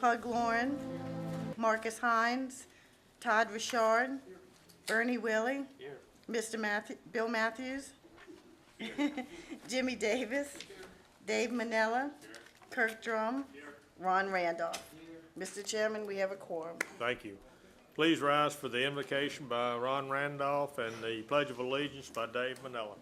Pug Lauren, Marcus Hines, Todd Richard, Ernie Willie, Bill Matthews, Jimmy Davis, Dave Manella, Kirk Drum, Ron Randolph. Mr. Chairman, we have a quorum. Thank you. Please rise for the invocation by Ron Randolph and the Pledge of Allegiance by Dave Manella.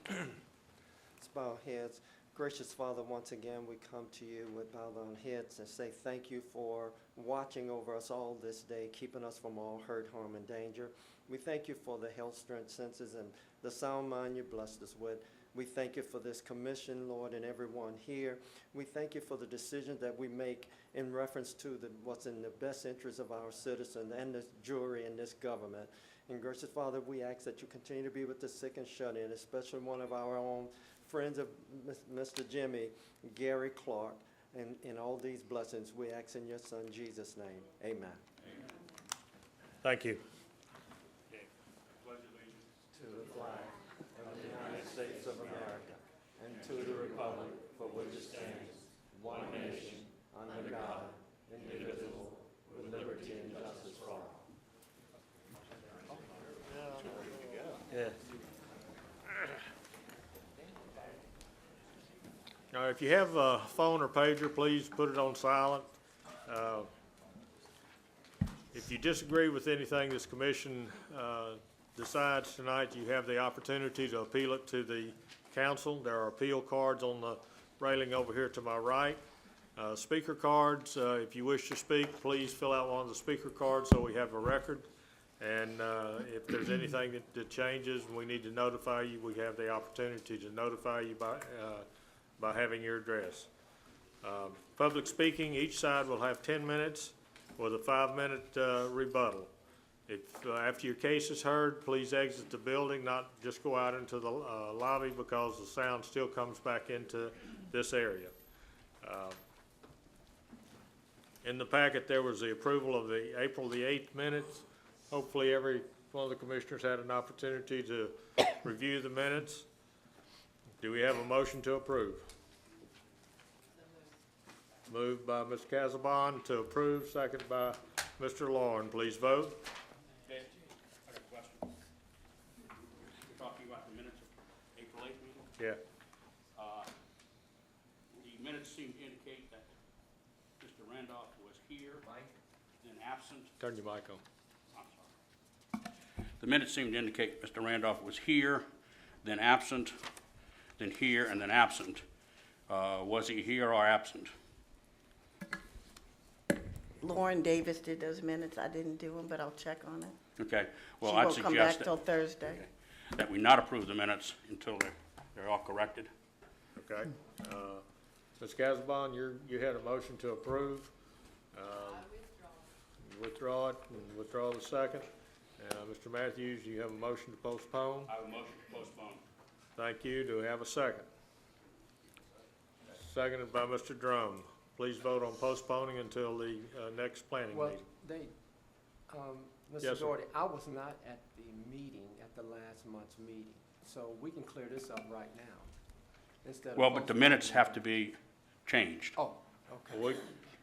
Let's bow our heads. Gracious Father, once again we come to you with bowed down heads and say thank you for watching over us all this day, keeping us from all hurt, harm, and danger. We thank you for the health, strength, senses, and the sound mind you blessed us with. We thank you for this commission, Lord, and everyone here. We thank you for the decisions that we make in reference to what's in the best interest of our citizens and this jury and this government. And gracious Father, we ask that you continue to be with the sick and shut-in, especially one of our own friends of Mr. Jimmy, Gary Clark, and all these blessings we ask in your Son, Jesus' name. Amen. Thank you. To the flag of the United States of America and to the republic for which it stands, one nation, under God, indivisible, with liberty and justice for all. Yeah. Now, if you have a phone or pager, please put it on silent. If you disagree with anything this commission decides tonight, you have the opportunity to appeal it to the council. There are appeal cards on the railing over here to my right. Speaker cards, if you wish to speak, please fill out one of the speaker cards so we have a record. And if there's anything that changes and we need to notify you, we have the opportunity to notify you by having your address. Public speaking, each side will have 10 minutes with a 5-minute rebuttal. If after your case is heard, please exit the building, not just go out into the lobby because the sound still comes back into this area. In the packet, there was the approval of the April the 8th minutes. Hopefully every one of the commissioners had an opportunity to review the minutes. Do we have a motion to approve? Moved by Ms. Casabon to approve, second by Mr. Lauren. Please vote. Okay, I got a question. You're talking about the minutes of April 8th meeting? Yeah. The minutes seem to indicate that Mr. Randolph was here, then absent. Turn your mic on. I'm sorry. The minutes seem to indicate Mr. Randolph was here, then absent, then here, and then absent. Was he here or absent? Lauren Davis did those minutes. I didn't do them, but I'll check on it. Okay. Well, She I'd won't come back suggest till Thursday. that we not approve the minutes until they're all corrected. Okay. Ms. Casabon, you had a motion to approve. You withdraw it and withdraw the second. Mr. Matthews, you have a motion to postpone. I have a motion to postpone. Thank you. Do we have a second? Seconded by Mr. Drum. Please vote on postponing until the next planning meeting. Mr. Yes, sir. Doherty, I was not at the meeting, at the last month's meeting, so we can clear this up right now. Instead of Well, but the minutes have to be changed. Oh, okay.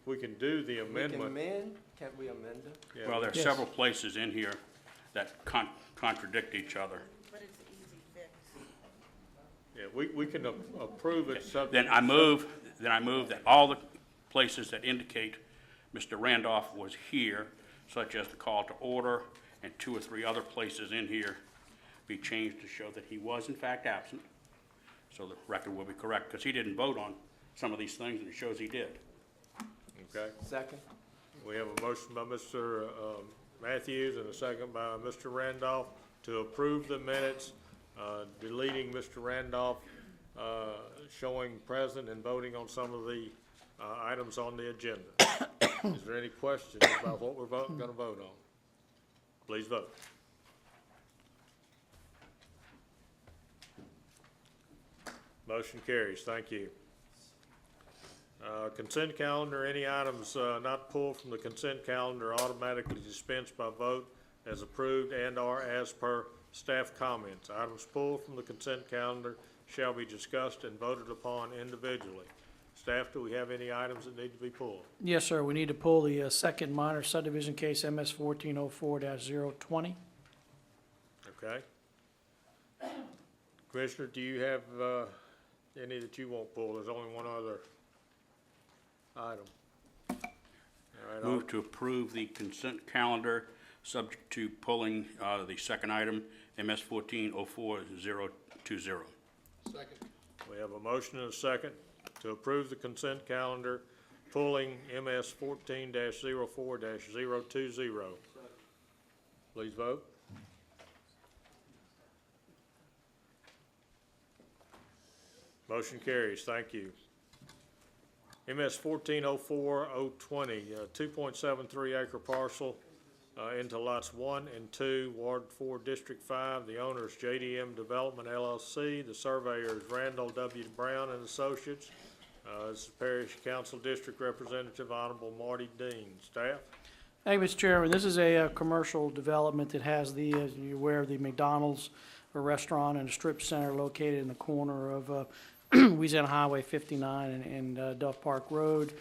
We can do the We can amendment. amend, can't we amend it? Yeah, Well, there are several places in here that contradict each other. But it's an easy fix. Yeah, we can approve it subject. Then I move that all the places that indicate Mr. Randolph was here, such as the call to order and 2 or 3 other places in here, be changed to show that he was in fact absent, so the record will be correct, because he didn't vote on some of these things, and it shows he did. Okay. Second? We have a motion by Mr. Matthews and a second by Mr. Randolph to approve the minutes, deleting Mr. Randolph showing present and voting on some of the items on the agenda. Is there any questions about what we're going to vote on? Please vote. Motion carries. Thank you. Consent calendar, any items not pulled from the consent calendar automatically dispensed by vote as approved and/or as per staff comments. Items pulled from the consent calendar shall be discussed and voted upon individually. Staff, do we have any items that need to be pulled? Yes, sir. We need to pull the second minor subdivision case, MS 1404-020. Okay. Commissioner, do you have any that you won't pull? There's only one other item. All right, Move to approve the consent calendar, subject to pulling the second item, MS 1404-020. we have a motion and a second to approve the consent calendar, pulling MS 14-04-020. Please vote. Motion carries. Thank you. MS 1404-020, 2.73 acre parcel into lots 1 and 2, Ward 4, District 5. The owner is JDM Development LLC. The surveyor is Randall W. Brown and Associates. This is Parish Council District Representative Honorable Marty Dean. Staff? Thank you, Mr. Chairman. This is a commercial development that has the, as you're aware, the McDonald's, a restaurant and a strip center located in the corner of Louisiana Highway 59 and Duff Park Road.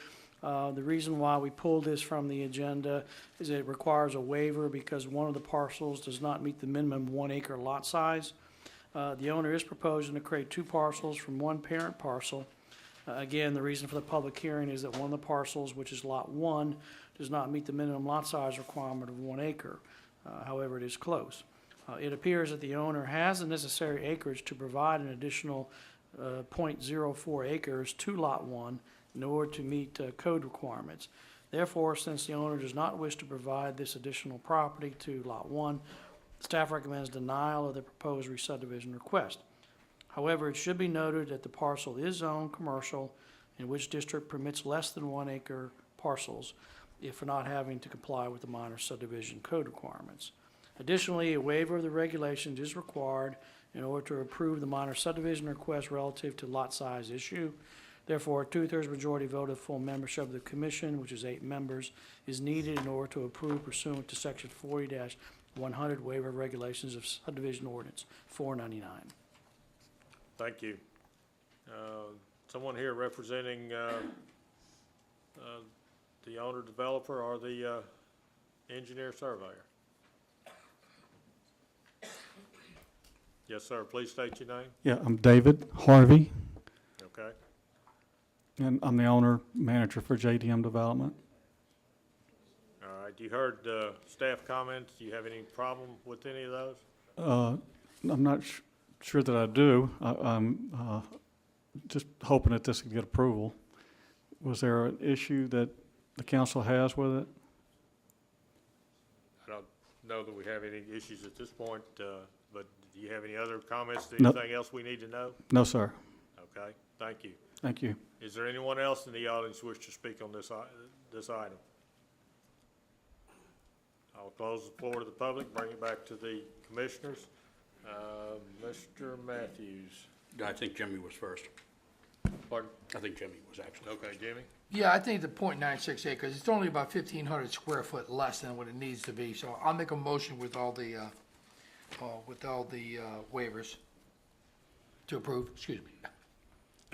The reason why we pulled this from the agenda is it requires a waiver because one of the parcels does not meet the minimum 1 acre lot size. The owner is proposing to create 2 parcels from one parent parcel. Again, the reason for the public hearing is that one of the parcels, which is lot 1, does not meet the minimum lot size requirement of 1 acre. However, it is close. It appears that the owner has the necessary acreage to provide an additional 0.04 acres to lot 1 in order to meet code requirements. Therefore, since the owner does not wish to provide this additional property to lot 1, staff recommends denial of the proposed re-subdivision request. However, it should be noted that the parcel is zoned commercial, in which district permits less than 1 acre parcels if not having to comply with the minor subdivision code requirements. Additionally, a waiver of the regulations is required in order to approve the minor subdivision request relative to lot size issue. Therefore, a 2/3 majority vote of full membership of the commission, which is 8 members, is needed in order to approve pursuant to section 40-100 waiver of regulations of subdivision ordinance 499. Thank you. Someone here representing the owner developer or the engineer surveyor? Yes, sir. Please state your name. Yeah, I'm David Harvey, Okay. and I'm the owner manager for JDM Development. All right. You heard staff comments. Do you have any problem with any of those? I'm not sure that I do. I'm just hoping that this could get approval. Was there an issue that the council has with it? I don't know that we have any issues at this point, but do you have any other comments? No. Anything else we need to know? No, sir. Okay. Thank you. Thank you. Is there anyone else in the audience who wish to speak on this item? I'll close the floor to the public, bring it back to the commissioners. Mr. Matthews. I think Jimmy was first. Pardon? I think Jimmy was actually. Okay, Jimmy? Yeah, I think the 0.96 acres, it's only about 1,500 square foot less than what it needs to be, so I'll make a motion with all the waivers to approve, excuse me.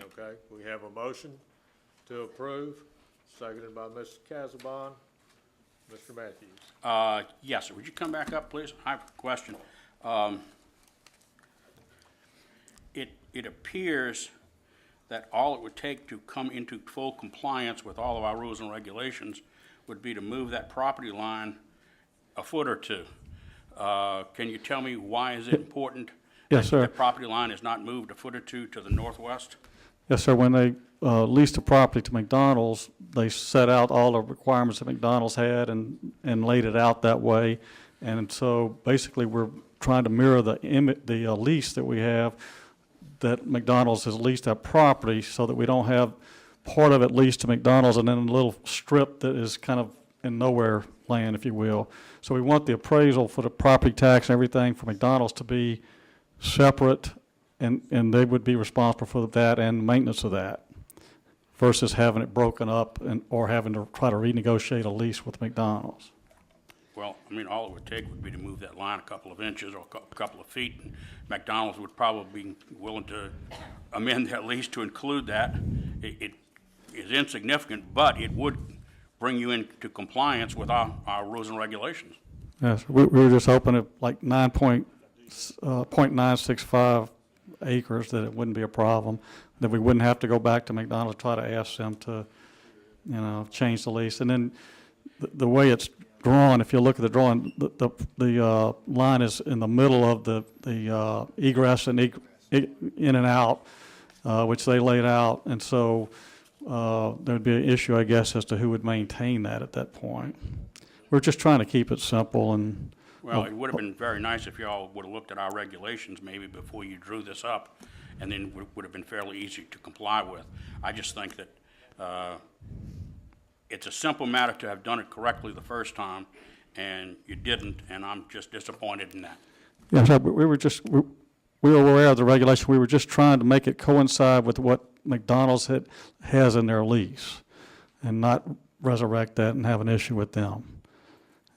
Okay, we have a motion to approve, seconded by Mr. Casabon. Mr. Matthews. Yes, sir. Would you come back up, please? I have a question. It appears that all it would take to come into full compliance with all of our rules and regulations would be to move that property line a foot or two. Can you tell me why is it important? Yes, that sir. the property line is not moved a foot or two to the northwest? Yes, sir. When they leased the property to McDonald's, they set out all the requirements that McDonald's had and laid it out that way. And so basically we're trying to mirror the lease that we have, that McDonald's has leased that property, so that we don't have part of it leased to McDonald's and then a little strip that is kind of in nowhere land, if you will. So we want the appraisal for the property tax and everything for McDonald's to be separate, and they would be responsible for that and maintenance of that, versus having it broken up or having to try to renegotiate a lease with McDonald's. Well, I mean, all it would take would be to move that line a couple of inches or a couple of feet. And McDonald's would probably be willing to amend that lease to include that. is insignificant, but it would bring you into compliance with our rules and regulations. Yes, we were just hoping at like 0.965 acres that it wouldn't be a problem, that we wouldn't have to go back to McDonald's, try to ask them to, change the lease. And then the way it's drawn, if you look at the drawing, the line is in the middle of the egress and in and out, which they laid out. And so there'd be an issue, I guess, as to who would maintain that at that point. We're just trying to keep it simple and. Well, it would have been very nice if y'all would have looked at our regulations maybe before you drew this up, and then would have been fairly easy to comply with. I just think that it's a simple matter to have done it correctly the first time, and you didn't, and I'm just disappointed in that. Yeah, so we were aware of the regulation. We were just trying to make it coincide with what McDonald's has in their lease and not resurrect that and have an issue with them.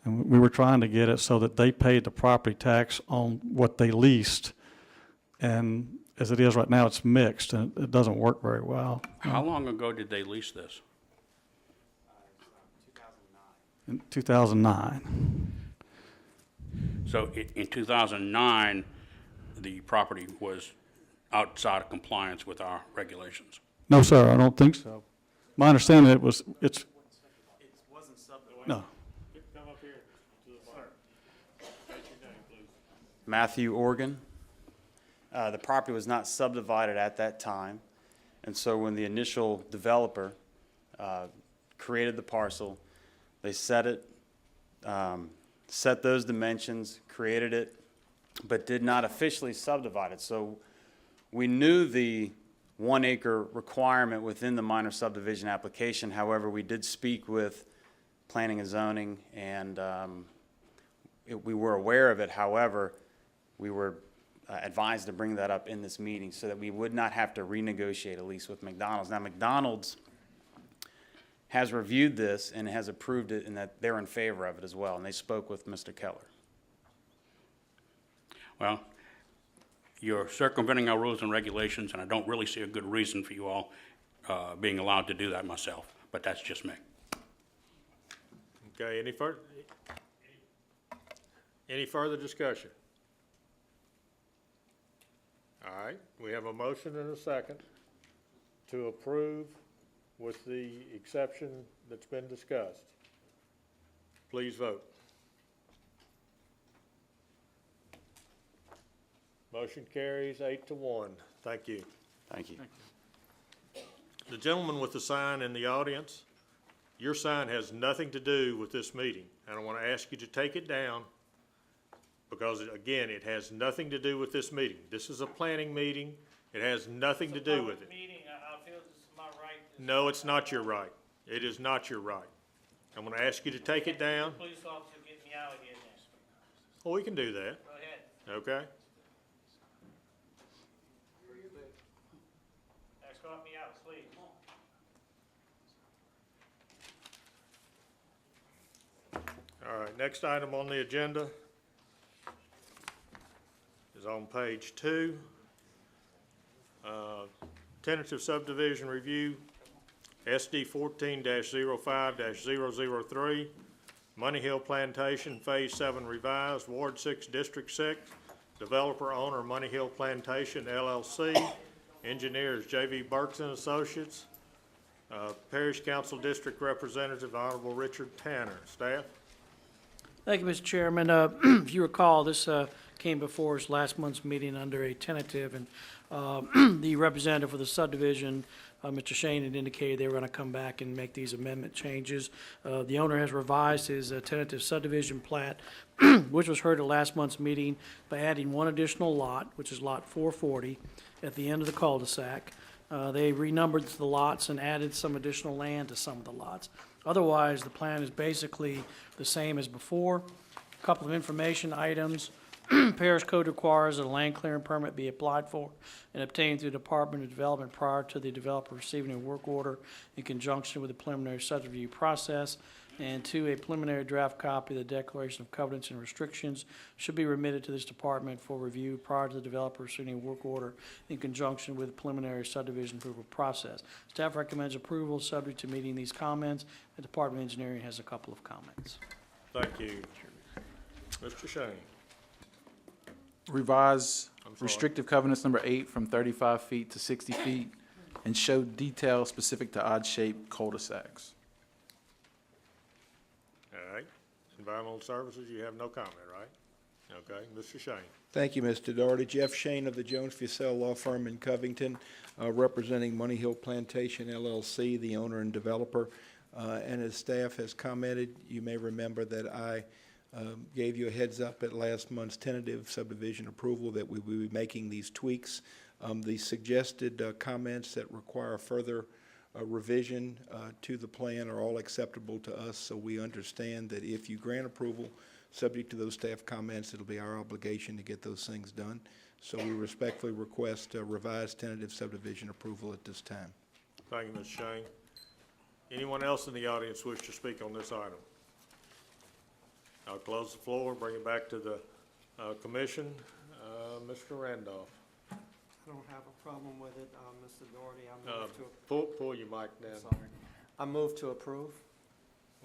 And we were trying to get it so that they paid the property tax on what they leased. And as it is right now, it's mixed, and it doesn't work very well. How long ago did they lease this? In 2009. So in 2009, the property was outside of compliance with our regulations. No, sir, I don't think so. My understanding it wasn't no. Come up here to the bar. State your name, please. Matthew Organ. The property was not subdivided at that time, and so when the initial developer created the parcel, they set those dimensions, created it, but did not officially subdivide it. So we knew the 1 acre requirement within the minor subdivision application. However, we did speak with planning and zoning, and we were aware of it. However, we were advised to bring that up in this meeting so that we would not have to renegotiate a lease with McDonald's. Now, McDonald's has reviewed this and has approved it, and that they're in favor of it as well, and they spoke with Mr. Keller. Well, you're circumventing our rules and regulations, and I don't really see a good reason for you all being allowed to do that myself, but that's just me. Okay, any further discussion? All right, we have a motion and a second to approve with the exception that's been discussed. Please vote. Motion carries 8-1. Thank you. Thank you. The gentleman with the sign in the audience, your sign has nothing to do with this meeting. And I want to ask you to take it down because, again, it has nothing to do with this meeting. This is a planning meeting. It has nothing to do with it. Meeting, I feel this is my right. No, it's not your right. It is not your right. I'm going to ask you to take it down. Police officer get me out of here then. Well, we can do that. Go ahead. Okay? Escort me out, please. All right, next item on the agenda is on page 2. Tentative subdivision review, SD 14-05-003, Money Hill Plantation, Phase 7 revised, Ward 6, District 6, developer owner Money Hill Plantation LLC, engineers J.V. Burks and Associates, Parish Council District Representative Honorable Richard Tanner. Staff? Thank you, Mr. Chairman. If you recall, this came before us last month's meeting under a tentative, and the representative for the subdivision, Mr. Shane, had indicated they were going to come back and make these amendment changes. The owner has revised his tentative subdivision plat, which was heard at last month's meeting, by adding one additional lot, which is lot 440, at the end of the cul-de-sac. They renumbered the lots and added some additional land to some of the lots. Otherwise, the plan is basically the same as before. A couple of information items. Parish code requires that a land clearing permit be applied for and obtained through the Department of Development prior to the developer receiving a work order in conjunction with the preliminary subdivision process. And 2, a preliminary draft copy of the Declaration of Covenants and Restrictions should be remitted to this department for review prior to the developer issuing a work order in conjunction with the preliminary subdivision approval process. Staff recommends approval, subject to meeting these comments. The Department of Engineering has a couple of comments. Thank you. Mr. Shane. Revise I'm sorry. restrictive covenants number 8 from 35 feet to 60 feet and show details specific to odd-shaped cul-de-sacs. All right. Environmental Services, you have no comment, right? Okay. Mr. Shane. Thank you, Mr. Doherty. Jeff Shane of the Jones Fussell Law Firm in Covington, representing Money Hill Plantation LLC, the owner and developer. And as staff has commented, you may remember that I gave you a heads up at last month's tentative subdivision approval that we will be making these tweaks. The suggested comments that require further revision to the plan are all acceptable to us, so we understand that if you grant approval, subject to those staff comments, it'll be our obligation to get those things done. So we respectfully request a revised tentative subdivision approval at this time. Thank you, Mr. Shane. Anyone else in the audience wish to speak on this item? I'll close the floor, bring it back to the commission. Mr. Randolph. I don't have a problem with it, Mr. Doherty. I move to, Pull your mic down. sorry. I move to approve.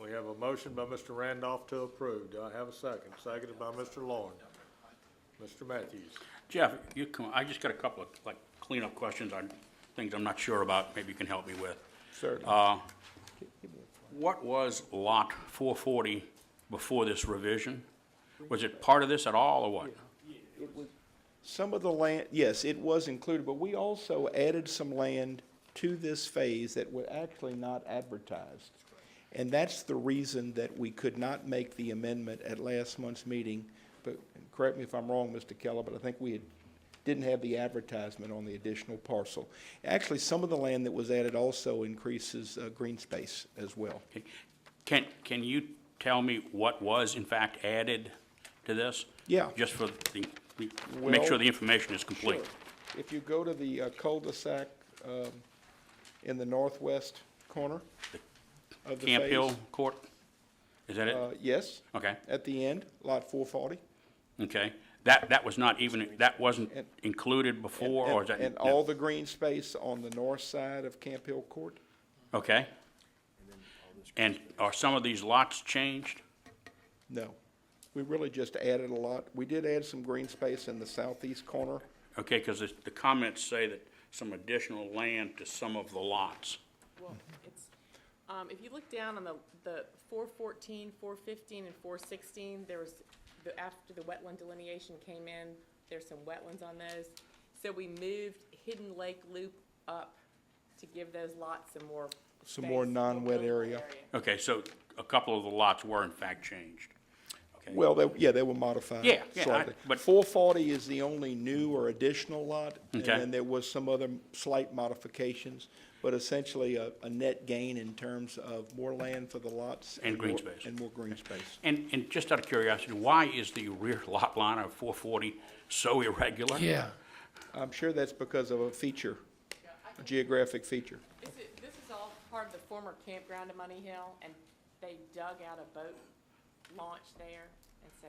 We have a motion by Mr. Randolph to approve. Do I have a second? Seconded by Mr. Lauren. Mr. Matthews. Jeff, I just got a couple of like cleanup questions on things I'm not sure about, maybe you can help me with. Certainly. What was lot 440 before this revision? Was it part of this at all, or what? It was, some of the land, yes, it was included, but we also added some land to this phase that were actually not advertised. And that's the reason that we could not make the amendment at last month's meeting. But correct me if I'm wrong, Mr. Keller, but I think we didn't have the advertisement on the additional parcel. Actually, some of the land that was added also increases green space as well. Okay. Can you tell me what was in fact added to this? Yeah. Just for make sure the information is complete. Sure. If you go to the cul-de-sac in the northwest corner of the Camp phase. Hill Court? Is that it? Yes, Okay, at the end, lot 440. okay. That was not even, that wasn't And- included before, or is that? And no. all the green space on the north side of Camp Hill Court? Okay. And are some of these lots changed? No. We really just added a lot. We did add some green space in the southeast corner. Okay, because the comments say that some additional land to some of the lots. Well, it's, if you look down on the 414, 415, and 416, there was, after the wetland delineation came in, there's some wetlands on those. So we moved Hidden Lake Loop up to give those lots some more Some space, more non-wet buildable area. Okay, so a couple of the lots were in fact changed. Okay. Well, they were modified Yeah, slightly. but- 440 is the only new or additional lot. Okay. And then there was some other slight modifications, but essentially a net gain in terms of more land for the lots. And green more- space. And more green space. And just out of curiosity, why is the rear lot line of 440 so irregular? Yeah. I'm sure that's because of a feature, a geographic feature. This is all part of the former campground in Money Hill, and they dug out a boat launch there, and so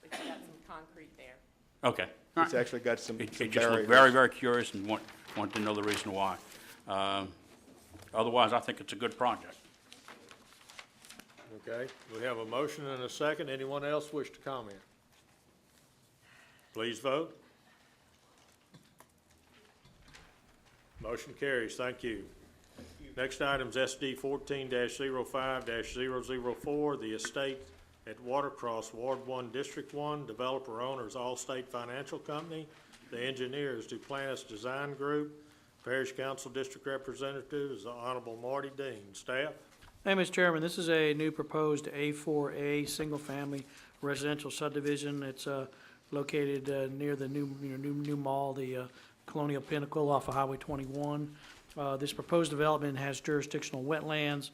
it's got some concrete there. Okay. All It's right. actually got some It some just looked barriers. very, very curious and want to know the reason why. Otherwise, I think it's a good project. Okay, we have a motion and a second. Anyone else wish to comment? Please vote. Motion carries. Thank you. Next item is SD 14-05-004, the estate at Watercross, Ward 1, District 1. Developer owner is Allstate Financial Company. The engineer is Duplantis Design Group. Parish Council District Representative is the Honorable Marty Dean. Staff? Hey, Mr. Chairman, this is a new proposed A4A, single-family residential subdivision. It's located near the new mall, the Colonial Pinnacle off of Highway 21. This proposed development has jurisdictional wetlands.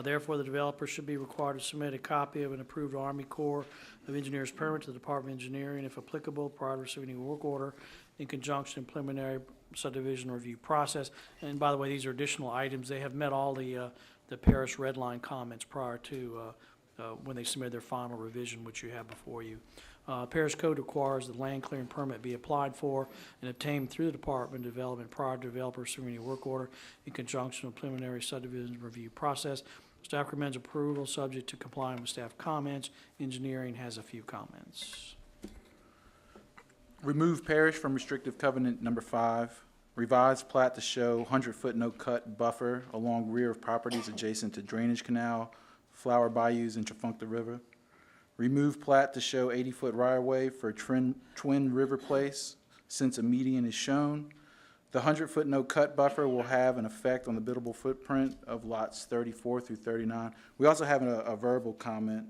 Therefore, the developer should be required to submit a copy of an approved Army Corps of Engineers permit to the Department of Engineering, if applicable, prior to receiving a work order in conjunction with preliminary subdivision review process. And by the way, these are additional items. They have met all the the Parish red line comments prior to when they submit their final revision, which you have before you. Parish Code requires the land clearing permit be applied for and obtained through the Department of Development prior to developer submitting a work order in conjunction with preliminary subdivision review process. Staff recommends approval subject to complying with staff comments. Engineering has a few comments. Remove Parish from restrictive covenant number 5. Revised plat to show 100-foot no-cut buffer along rear of properties adjacent to drainage canal, flower bayous, and Tchefuncte River. Remove plat to show 80-foot right-of-way for Twin River Place, since a median is shown. The 100-foot no-cut buffer will have an effect on the biddable footprint of lots 34 through 39. We also have a verbal comment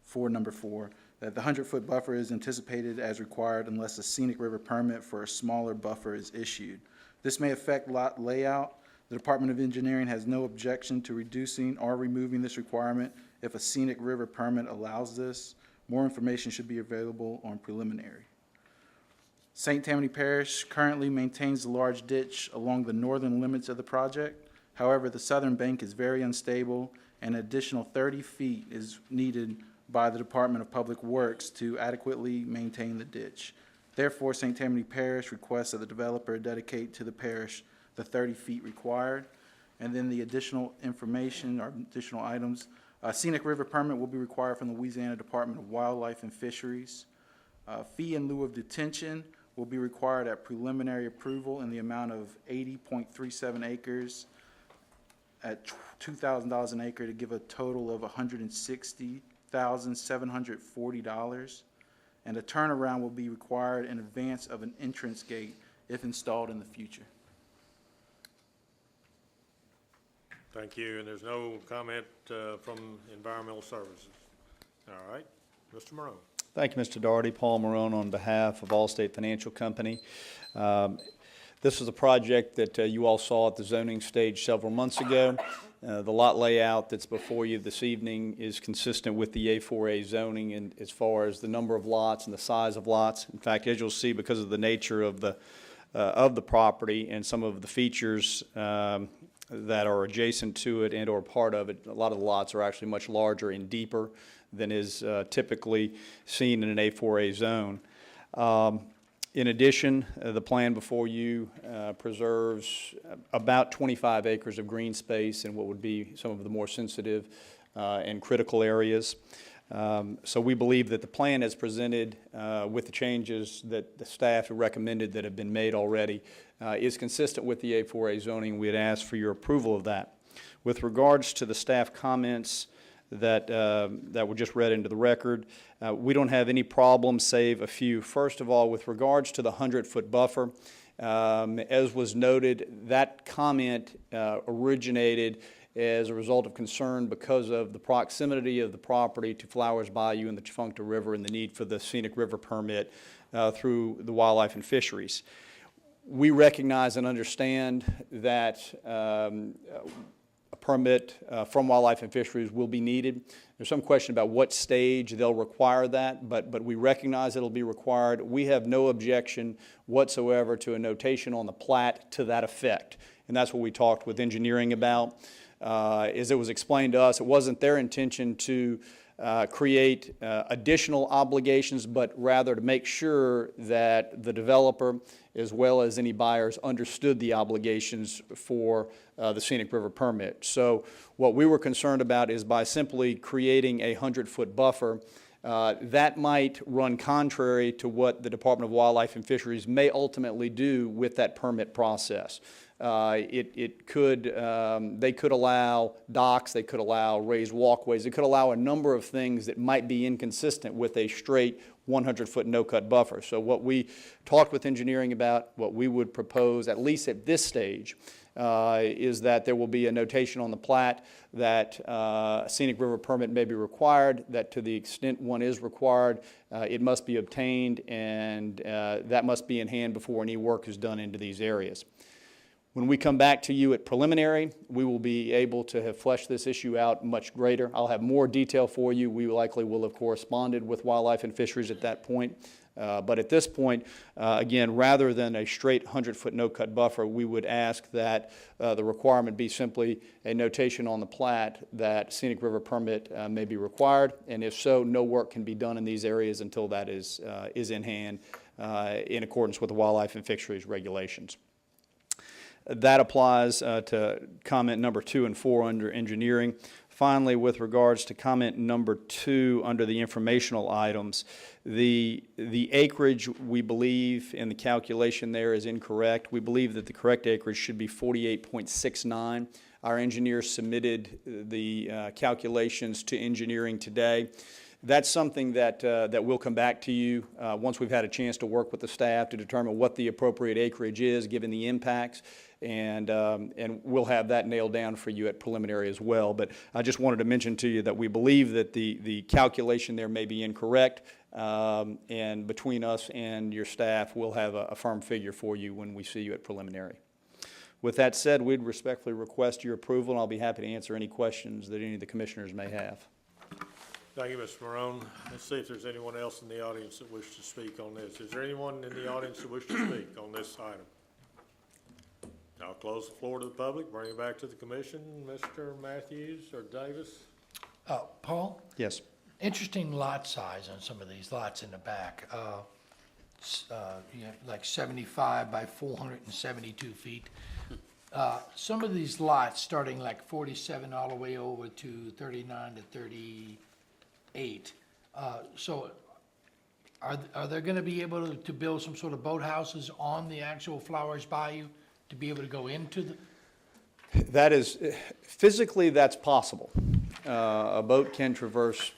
for number 4, that the 100-foot buffer is anticipated as required unless a scenic river permit for a smaller buffer is issued. This may affect lot layout. The Department of Engineering has no objection to reducing or removing this requirement if a scenic river permit allows this. More information should be available on preliminary. St. Tammany Parish currently maintains the large ditch along the northern limits of the project. However, the southern bank is very unstable, and an additional 30 feet is needed by the Department of Public Works to adequately maintain the ditch. Therefore, St. Tammany Parish requests that the developer dedicate to the parish the 30 feet required. And then the additional information or additional items. A scenic river permit will be required from the Louisiana Department of Wildlife and Fisheries. Fee in lieu of detention will be required at preliminary approval in the amount of 80.37 acres at $2,000 an acre to give a total of $160,740. And a turnaround will be required in advance of an entrance gate if installed in the future. Thank you, and there's no comment from Environmental Services. All right, Mr. Morone. Thank you, Mr. Daugherty. Paul Morone on behalf of Allstate Financial Company. This is a project that you all saw at the zoning stage several months ago. The lot layout that's before you this evening is consistent with the A4A zoning and as far as the number of lots and the size of lots. In fact, as you'll see, because of the nature of the property and some of the features that are adjacent to it and or part of it, a lot of the lots are actually much larger and deeper than is typically seen in an A4A zone. In addition, the plan before you preserves about 25 acres of green space in what would be some of the more sensitive and critical areas. So we believe that the plan as presented with the changes that the staff have recommended that have been made already is consistent with the A4A zoning. We'd ask for your approval of that. With regards to the staff comments that were just read into the record, we don't have any problems save a few. First of all, with regards to the 100-foot buffer, as was noted, that comment originated as a result of concern because of the proximity of the property to Flowers Bayou and the Tchefuncte River and the need for the scenic river permit through the Wildlife and Fisheries. We recognize and understand that a permit from Wildlife and Fisheries will be needed. There's some question about what stage they'll require that, but we recognize it'll be required. We have no objection whatsoever to a notation on the plat to that effect, and that's what we talked with engineering about. As it was explained to us, it wasn't their intention to create additional obligations, but rather to make sure that the developer as well as any buyers understood the obligations for the scenic river permit. So what we were concerned about is by simply creating a 100-foot buffer, that might run contrary to what the Department of Wildlife and Fisheries may ultimately do with that permit process. They could allow docks, they could allow raised walkways, they could allow a number of things that might be inconsistent with a straight 100-foot no-cut buffer. So what we talked with engineering about, what we would propose, at least at this stage, is that there will be a notation on the plat that a scenic river permit may be required, that to the extent one is required, it must be obtained, and that must be in hand before any work is done into these areas. When we come back to you at preliminary, we will be able to have fleshed this issue out much greater. I'll have more detail for you. We likely will have corresponded with Wildlife and Fisheries at that point. But at this point, again, rather than a straight 100-foot no-cut buffer, we would ask that the requirement be simply a notation on the plat that scenic river permit may be required, and if so, no work can be done in these areas until that is in hand in accordance with the wildlife and fisheries regulations. That applies to comment number 2 and 4 under engineering. Finally, with regards to comment number 2 under the informational items, the acreage, we believe, in the calculation there is incorrect. We believe that the correct acreage should be 48.69. Our engineers submitted the calculations to engineering today. That's something that we'll come back to you once we've had a chance to work with the staff to determine what the appropriate acreage is given the impacts, and we'll have that nailed down for you at preliminary as well. But I just wanted to mention to you that we believe that the calculation there may be incorrect, and between us and your staff, we'll have a firm figure for you when we see you at preliminary. With that said, we'd respectfully request your approval, and I'll be happy to answer any questions that any of the commissioners may have. Thank you, Mr. Morone. Let's see if there's anyone else in the audience that wishes to speak on this. Is there anyone in the audience that wishes to speak on this item? I'll close the floor to the public, bring it back to the commission. Mr. Matthews or Davis? Paul? Yes. Interesting lot size on some of these lots in the back. You have like 75 by 472 feet. Some of these lots, starting like 47 all the way over to 39 to 38. So are they gonna be able to build some sort of boathouses on the actual Flowers Bayou to be able to go into the? That is, physically, that's possible. A boat can traverse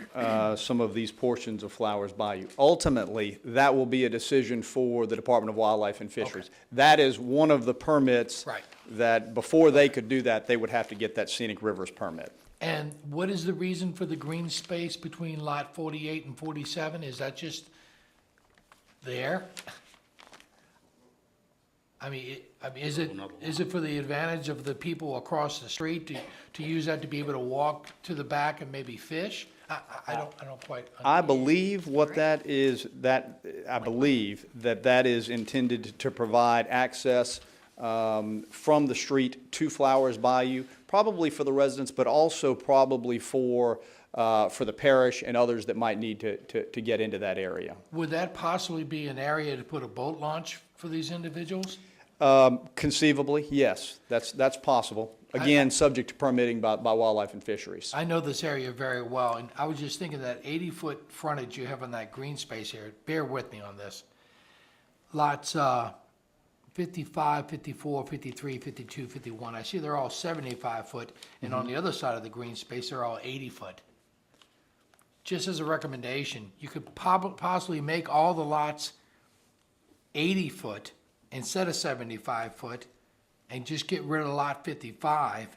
some of these portions of Flowers Bayou. Ultimately, that will be a decision for the Department of Wildlife and Fisheries. Okay. That is one of the permits Right. that before they could do that, they would have to get that scenic rivers permit. And what is the reason for the green space between lot 48 and 47? Is that just there? I mean, is it for the advantage of the people across the street to use that to be able to walk to the back and maybe fish? I don't quite. I believe what that is, I believe that is intended to provide access from the street to Flowers Bayou, probably for the residents, but also probably for the parish and others that might need to get into that area. Would that possibly be an area to put a boat launch for these individuals? Conceivably, yes, that's possible. Again, subject to permitting by Wildlife and Fisheries. I know this area very well, and I was just thinking that 80-foot frontage you have on that green space here, bear with me on this. Lots 55, 54, 53, 52, 51, I see they're all 75-foot, and on the other side of the green space, they're all 80-foot. Just as a recommendation, you could possibly make all the lots 80-foot instead of 75-foot, and just get rid of lot 55,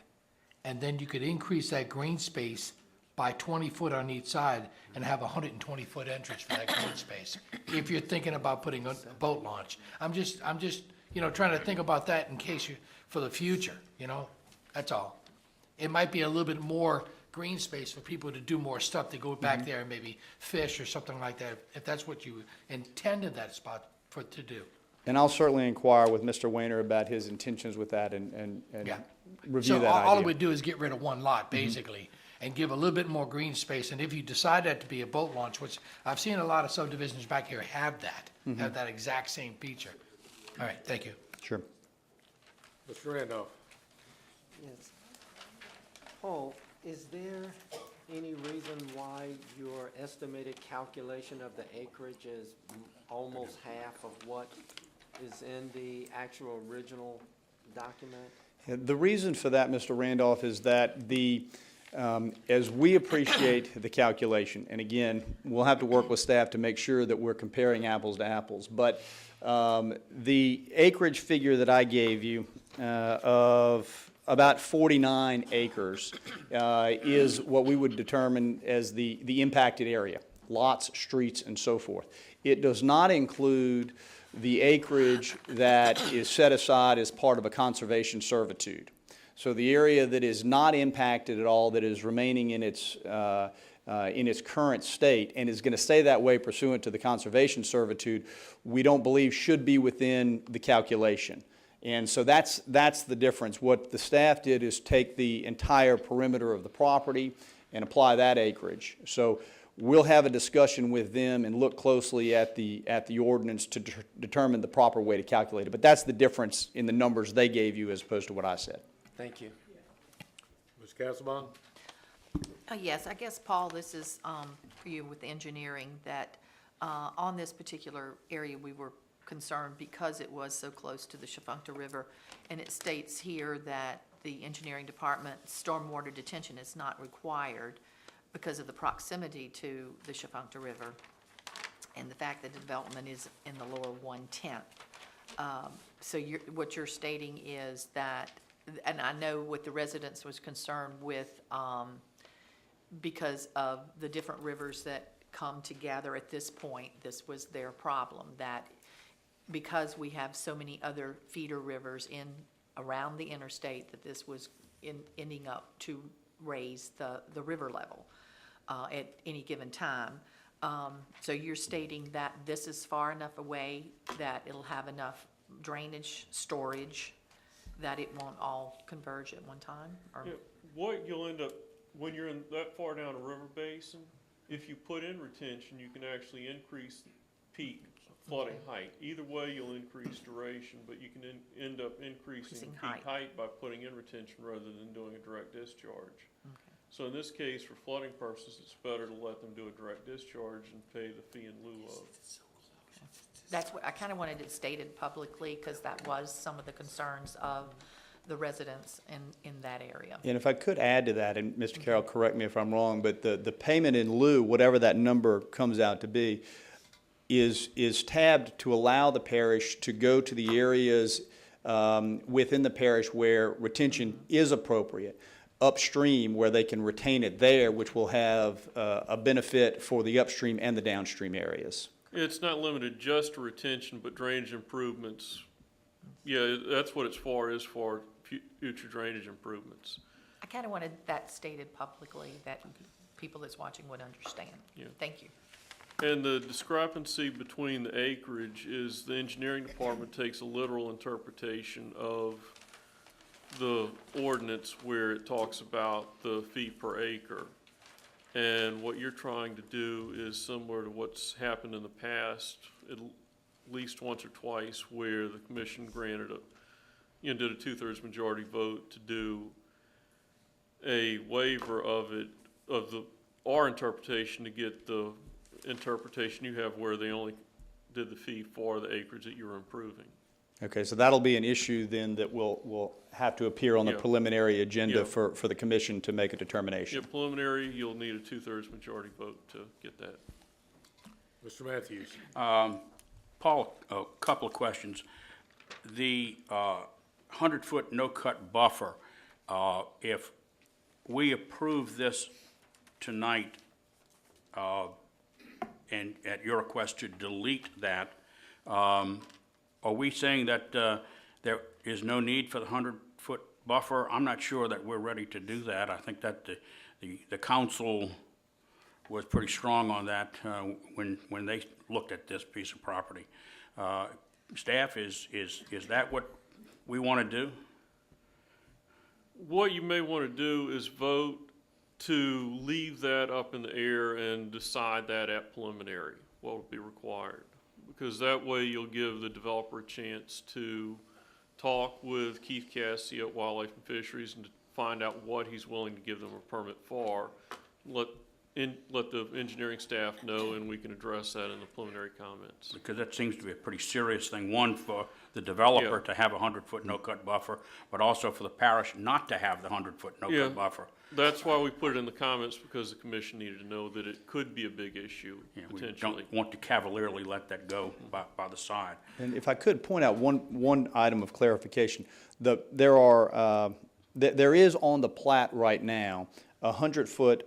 and then you could increase that green space by 20 foot on each side and have a 120-foot entrance for that green space, if you're thinking about putting a boat launch. I'm just, trying to think about that in case for the future, that's all. It might be a little bit more green space for people to do more stuff, to go back there and maybe fish or something like that, if that's what you intended that spot to do. And I'll certainly inquire with Mr. Weiner about his intentions with that and Yeah. review So that all it idea. would do is get rid of one lot, basically, and give a little bit more green space. And if you decide that to be a boat launch, which I've seen a lot of subdivisions back here have that exact same feature. All right, thank you. Sure. Mr. Randolph? Yes. Paul, is there any reason why your estimated calculation of the acreage is almost half of what is in the actual original document? The reason for that, Mr. Randolph, is that as we appreciate the calculation, and again, we'll have to work with staff to make sure that we're comparing apples to apples, but the acreage figure that I gave you of about 49 acres is what we would determine as the impacted area, lots, streets, and so forth. It does not include the acreage that is set aside as part of a conservation servitude. So the area that is not impacted at all, that is remaining in its in its current state and is going to stay that way pursuant to the conservation servitude, we don't believe should be within the calculation. And so that's the difference. What the staff did is take the entire perimeter of the property and apply that acreage. So we'll have a discussion with them and look closely at the ordinance to determine the proper way to calculate it. But that's the difference in the numbers they gave you as opposed to what I said. Thank you. Ms. Castlebaum? Yes, I guess, Paul, this is for you with engineering, that on this particular area, we were concerned because it was so close to the Shafunkta River, and it states here that the engineering department stormwater detention is not required because of the proximity to the Shafunkta River and the fact that the development is in the lower 1/10. So what you're stating is that, and I know what the residents was concerned with, because of the different rivers that come together at this point, this was their problem, that because we have so many other feeder rivers around the interstate, that this was ending up to raise the river level at any given time. So you're stating that this is far enough away that it'll have enough drainage storage that it won't all converge at one time? Or? Yeah, what you'll end up, when you're in that far down a river basin, if you put in retention, you can actually increase peak flooding height. Either way, you'll increase duration, but you can end up increasing peak height by putting in retention rather than doing a direct discharge. Okay. So in this case, for flooding purposes, it's better to let them do a direct discharge and pay the fee in lieu of. That's what, I kind of wanted it stated publicly, because that was some of the concerns of the residents in that area. And if I could add to that, and Mr. Carroll, correct me if I'm wrong, but the payment in lieu, whatever that number comes out to be, is tabbed to allow the parish to go to the areas within the parish where retention is appropriate, upstream where they can retain it there, which will have a benefit for the upstream and the downstream areas. It's not limited just to retention, but drainage improvements. Yeah, that's what it's for, is for future drainage improvements. I kind of wanted that stated publicly, that people that's watching would understand. Yeah. Thank you. And the discrepancy between the acreage is the engineering department takes a literal interpretation of the ordinance where it talks about the fee per acre. And what you're trying to do is similar to what's happened in the past, at least once or twice, where the commission granted did a 2/3 majority vote to do a waiver of it, our interpretation, to get the interpretation you have where they only did the fee for the acreage that you were improving. Okay, so that'll be an issue then that will have to appear on the Yeah. preliminary agenda Yeah. for the commission to make a determination. Yeah, preliminary, you'll need a 2/3 majority vote to get that. Mr. Matthews? Paul, a couple of questions. The 100-foot no-cut buffer, if we approve this tonight, and at your request to delete that, are we saying that there is no need for the 100-foot buffer? I'm not sure that we're ready to do that. I think that the council was pretty strong on that when they looked at this piece of property. Staff, is that what we want to do? What you may want to do is vote to leave that up in the air and decide that at preliminary, what would be required. Because that way you'll give the developer a chance to talk with Keith Cassidy at Wildlife and Fisheries and to find out what he's willing to give them a permit for. Let the engineering staff know, and we can address that in the preliminary comments. Because that seems to be a pretty serious thing, one, for the developer Yeah. to have a 100-foot no-cut buffer, but also for the parish not to have the 100-foot Yeah. no-cut buffer. That's why we put it in the comments, because the commission needed to know that it could be a big issue, Yeah, we potentially. don't want to cavalierly let that go by the side. And if I could point out one item of clarification, there is on the plat right now a 100-foot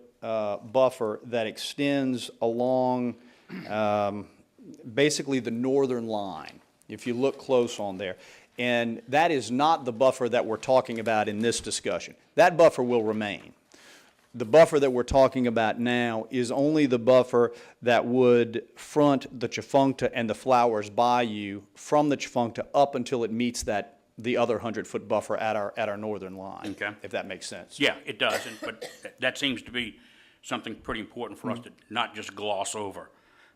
buffer that extends along basically the northern line, if you look close on there. And that is not the buffer that we're talking about in this discussion. That buffer will remain. the buffer that we're talking about now is only the buffer that would front the Chifuncta and the Flowers Bayou from the Chifuncta up until it meets the other 100-foot buffer at our northern line. Okay. If that makes sense. Yeah, it does, but that seems to be something pretty important for us to not just gloss over,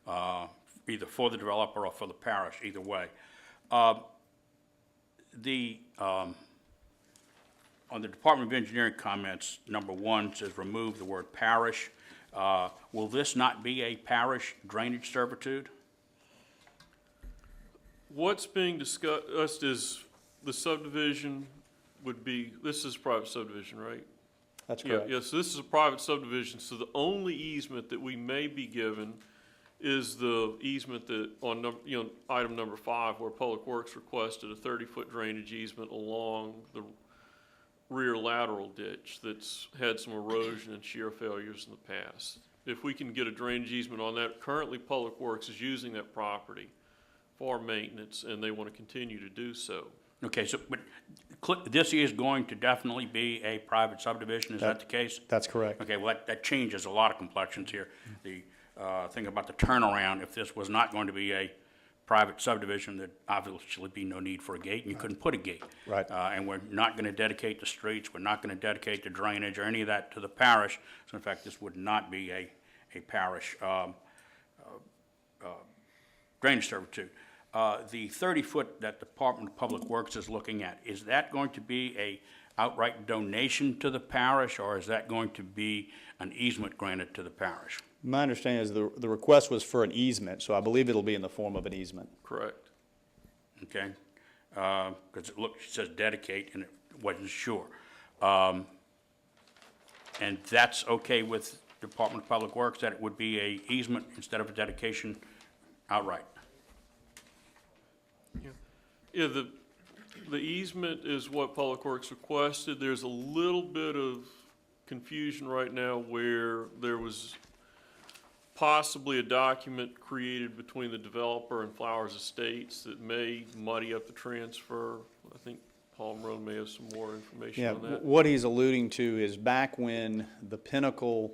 either for the developer or for the parish, either way. On the Department of Engineering comments, number 1 says remove the word parish. Will this not be a parish drainage servitude? What's being discussed is the subdivision would be, this is private subdivision, right? That's correct. Yes, this is a private subdivision, so the only easement that we may be given is the easement that on, item number 5, where Public Works requested a 30-foot drainage easement along the rear lateral ditch that's had some erosion and shear failures in the past. If we can get a drainage easement on that, currently Public Works is using that property for maintenance, and they want to continue to do so. Okay, so, but this is going to definitely be a private subdivision, is that the case? That's correct. Okay, well, that changes a lot of complexions here. The thing about the turnaround, if this was not going to be a private subdivision, there'd obviously be no need for a gate, and you couldn't put a gate. Right. And we're not going to dedicate the streets, we're not going to dedicate the drainage or any of that to the parish. So in fact, this would not be a parish drainage servitude. The 30-foot that the Department of Public Works is looking at, is that going to be a outright donation to the parish, or is that going to be an easement granted to the parish? My understanding is the request was for an easement, so I believe it'll be in the form of an easement. Correct. Okay, because it says dedicate, and it wasn't sure. And that's okay with Department of Public Works, that it would be a easement instead of a dedication outright? Yeah, the easement is what Public Works requested. There's a little bit of confusion right now where there was possibly a document created between the developer and Flowers Estates that may muddy up the transfer. I think Paul Marone may have some more information Yeah, on that. what he's alluding to is back when the Pinnacle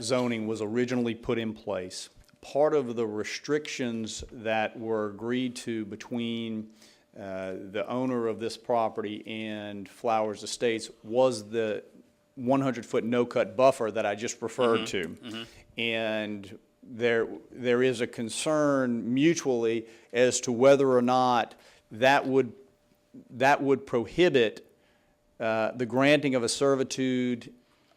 zoning was originally put in place, part of the restrictions that were agreed to between the owner of this property and Flowers Estates was the 100-foot no-cut buffer that I just referred to. And there is a concern mutually as to whether or not that would prohibit the granting of a servitude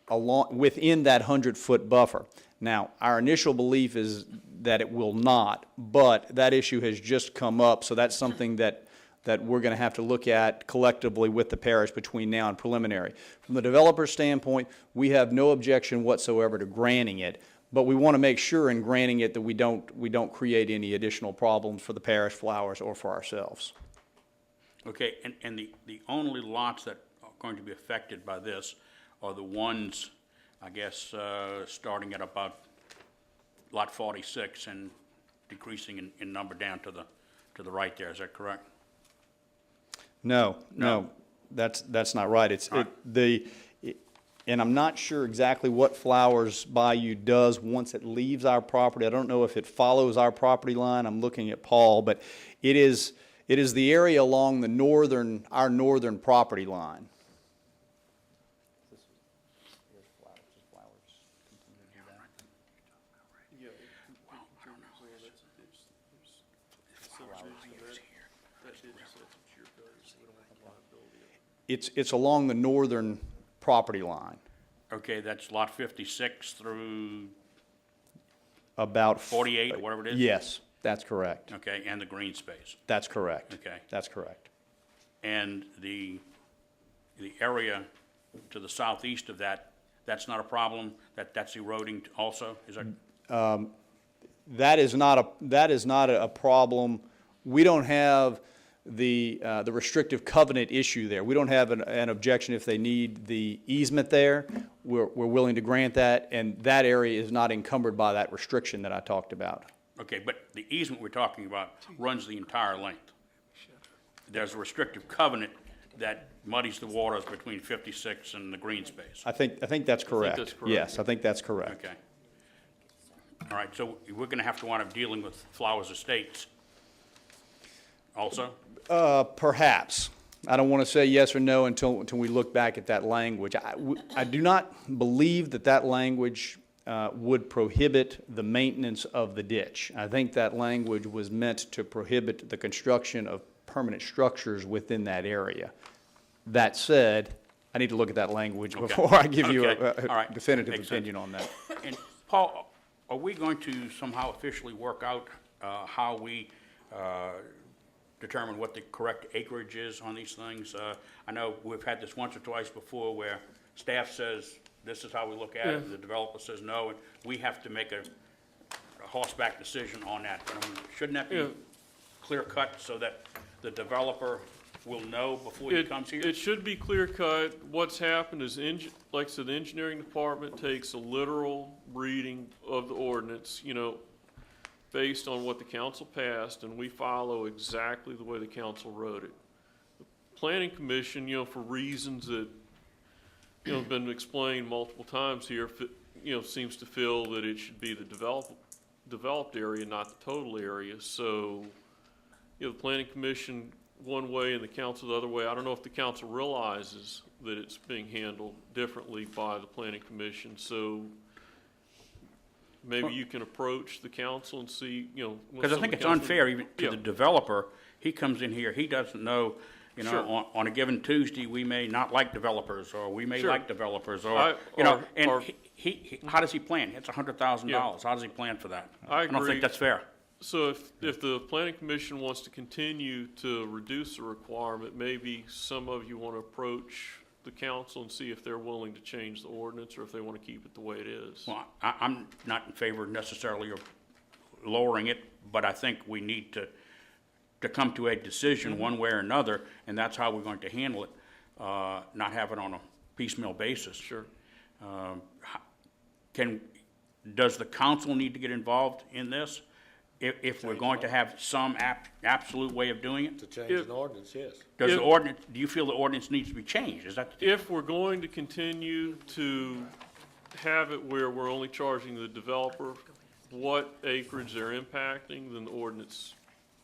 within that 100-foot buffer. Now, our initial belief is that it will not, but that issue has just come up, so that's something that we're going to have to look at collectively with the parish between now and preliminary. From the developer's standpoint, we have no objection whatsoever to granting it, but we want to make sure in granting it that we don't create any additional problems for the parish, Flowers, or for ourselves. Okay, and the only lots that are going to be affected by this are the ones, I guess, starting at about lot 46 and decreasing in number down to the right there. Is that correct? No, that's not right. And I'm not sure exactly what Flowers Bayou does once it leaves our property. I don't know if it follows our property line. I'm looking at Paul, but it is the area along our northern property line. It's along the northern property line. Okay, that's lot 56 through About 48 or whatever it is? Yes, that's correct. Okay, and the green space. That's correct. Okay. That's correct. And the area to the southeast of that, that's not a problem? That's eroding also? Is that? That is not a problem. We don't have the restrictive covenant issue there. We don't have an objection if they need the easement there. We're willing to grant that, and that area is not encumbered by that restriction that I talked about. Okay, but the easement we're talking about runs the entire length. There's a restrictive covenant that muddies the waters between 56 and the green space. I think that's correct. that's correct. Yes, I think that's correct. Okay. All right, so we're gonna have to wind up dealing with Flowers Estates also? Perhaps. I don't want to say yes or no until we look back at that language. I do not believe that language would prohibit the maintenance of the ditch. I think that language was meant to prohibit the construction of permanent structures within that area. That said, I need to look at that language Okay. before I give you Okay. All a right. definitive Makes sense. opinion on that. And Paul, are we going to somehow officially work out how we determine what the correct acreage is on these things? I know we've had this once or twice before where staff says, this is how we look at it, and the developer says no, and we have to make a horseback decision on that. But, shouldn't that be clear cut so that the developer will know before he comes here? It should be clear cut. What's happened is, like I said, the engineering department takes a literal reading of the ordinance, you know, based on what the council passed, and we follow exactly the way the council wrote it. The planning commission, you know, for reasons that, you know, have been explained multiple times here, you know, seems to feel that it should be the developed area, not the total area. So, you know, the planning commission one way and the council the other way. I don't know if the council realizes that it's being handled differently by the planning commission. So maybe you can approach the council and see, you know. Because I think it's unfair even to the developer. He comes in here, he doesn't know, you know, Sure. on a given Tuesday, we may not like developers, or we may Sure. like developers, or, you know, or- and he, how does he plan? It's $100,000. Yeah. How does he plan for that? I don't agree. think that's fair. So if the planning commission wants to continue to reduce the requirement, maybe some of you want to approach the council and see if they're willing to change the ordinance or if they want to keep it the way it is. Well, I'm not in favor necessarily of lowering it, but I think we need to come to a decision one way or another, and that's how we're going to handle it, not have it on a piecemeal basis. Sure. Does the council need to get involved in this? If we're going to have some absolute way of doing it? To change an ordinance, yes. Does the ordinance, do you feel the ordinance needs to be changed? Is that? If we're going to continue to have it where we're only charging the developer what acreage they're impacting, then the ordinance,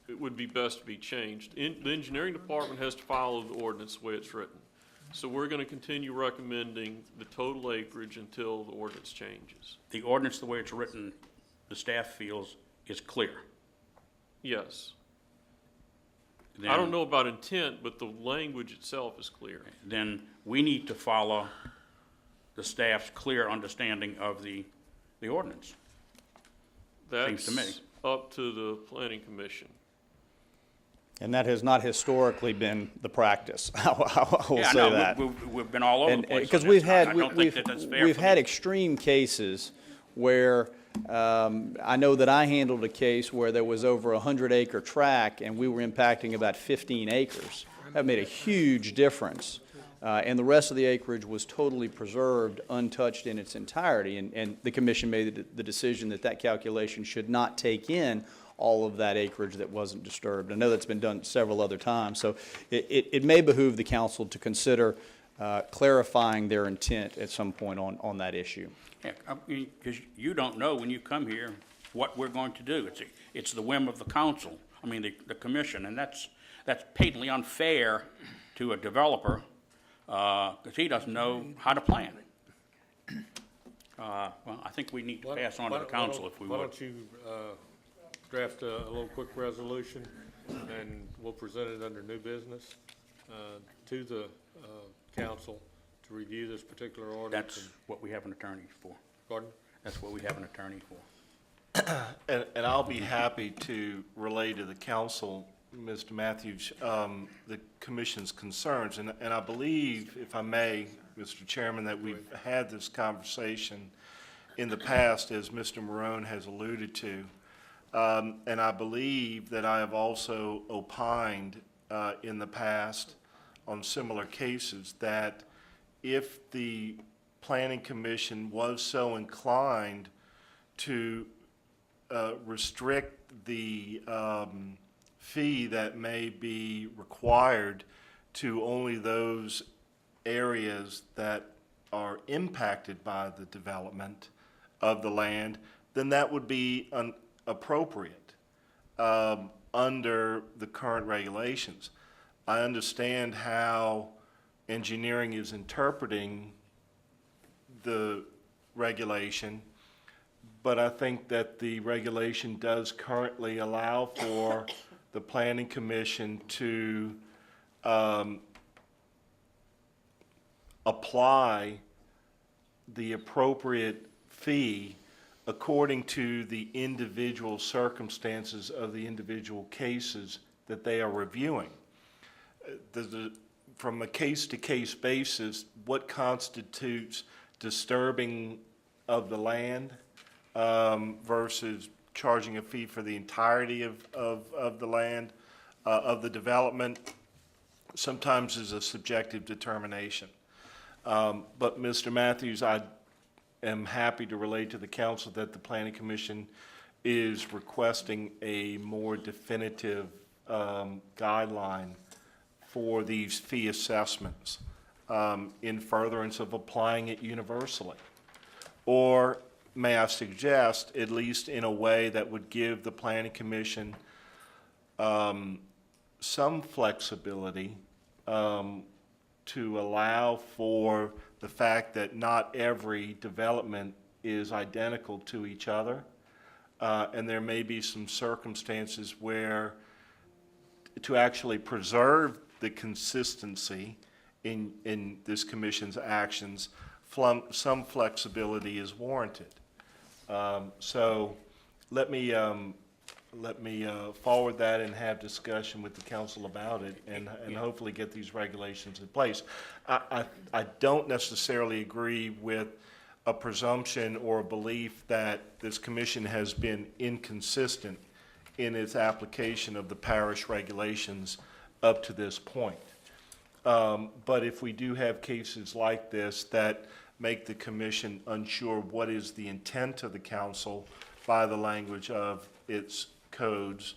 it would be best to be changed. The engineering department has to follow the ordinance the way it's written. So we're going to continue recommending the total acreage until the ordinance changes. The ordinance, the way it's written, the staff feels is clear. Yes. Then- I don't know about intent, but the language itself is clear. Then we need to follow the staff's clear understanding of the ordinance. Seems to me. That's up to the planning commission. And that has not historically been the practice. I will Yeah, say no, that. we've been all over the place. Because on we've this. I had, don't think that that's fair we've for had the- extreme cases where, I know that I handled a case where there was over a 100-acre tract and we were impacting about 15 acres. That made a huge difference. And the rest of the acreage was totally preserved, untouched in its entirety. And the commission made the decision that that calculation should not take in all of that acreage that wasn't disturbed. I know that's been done several other times. So it may behoove the council to consider clarifying their intent at some point on that issue. Yeah, because you don't know when you come here what we're going to do. It's the whim of the council, the commission, and that's patently unfair to a developer, because he doesn't know how to plan. Well, I think we need to pass on to the council if we Why would. don't you draft a little quick resolution, and we'll present it under new business to the council to review this particular ordinance. That's what we have an attorney for. Pardon? That's what we have an attorney for. And I'll be happy to relay to the council, Mr. Matthews, the commission's concerns. And I believe, if I may, Mr. Chairman, that we've had this conversation in the past, as Mr. Marone has alluded to. And I believe that I have also opined in the past on similar cases that if the Planning Commission was so inclined to restrict the fee that may be required to only those areas that are impacted by the development of the land, then that would be appropriate under the current regulations. I understand how engineering is interpreting the regulation, but I think that the regulation does currently allow for the Planning Commission to apply the appropriate fee according to the individual circumstances of the individual cases that they are reviewing. From a case-to-case basis, what constitutes disturbing of the land versus charging a fee for the entirety of the land, of the development, sometimes is a subjective determination. But Mr. Matthews, I am happy to relate to the council that the Planning Commission is requesting a more definitive guideline for these fee assessments in furtherance of applying it universally. Or may I suggest, at least in a way that would give the Planning Commission some flexibility to allow for the fact that not every development is identical to each other, and there may be some circumstances where to actually preserve the consistency in this commission's actions, some flexibility is warranted. So let me forward that and have discussion with the council about it, and hopefully get these regulations in place. I don't necessarily agree with a presumption or a belief that this commission has been inconsistent in its application of the parish regulations up to this point. But if we do have cases like this that make the commission unsure what is the intent of the council by the language of its codes,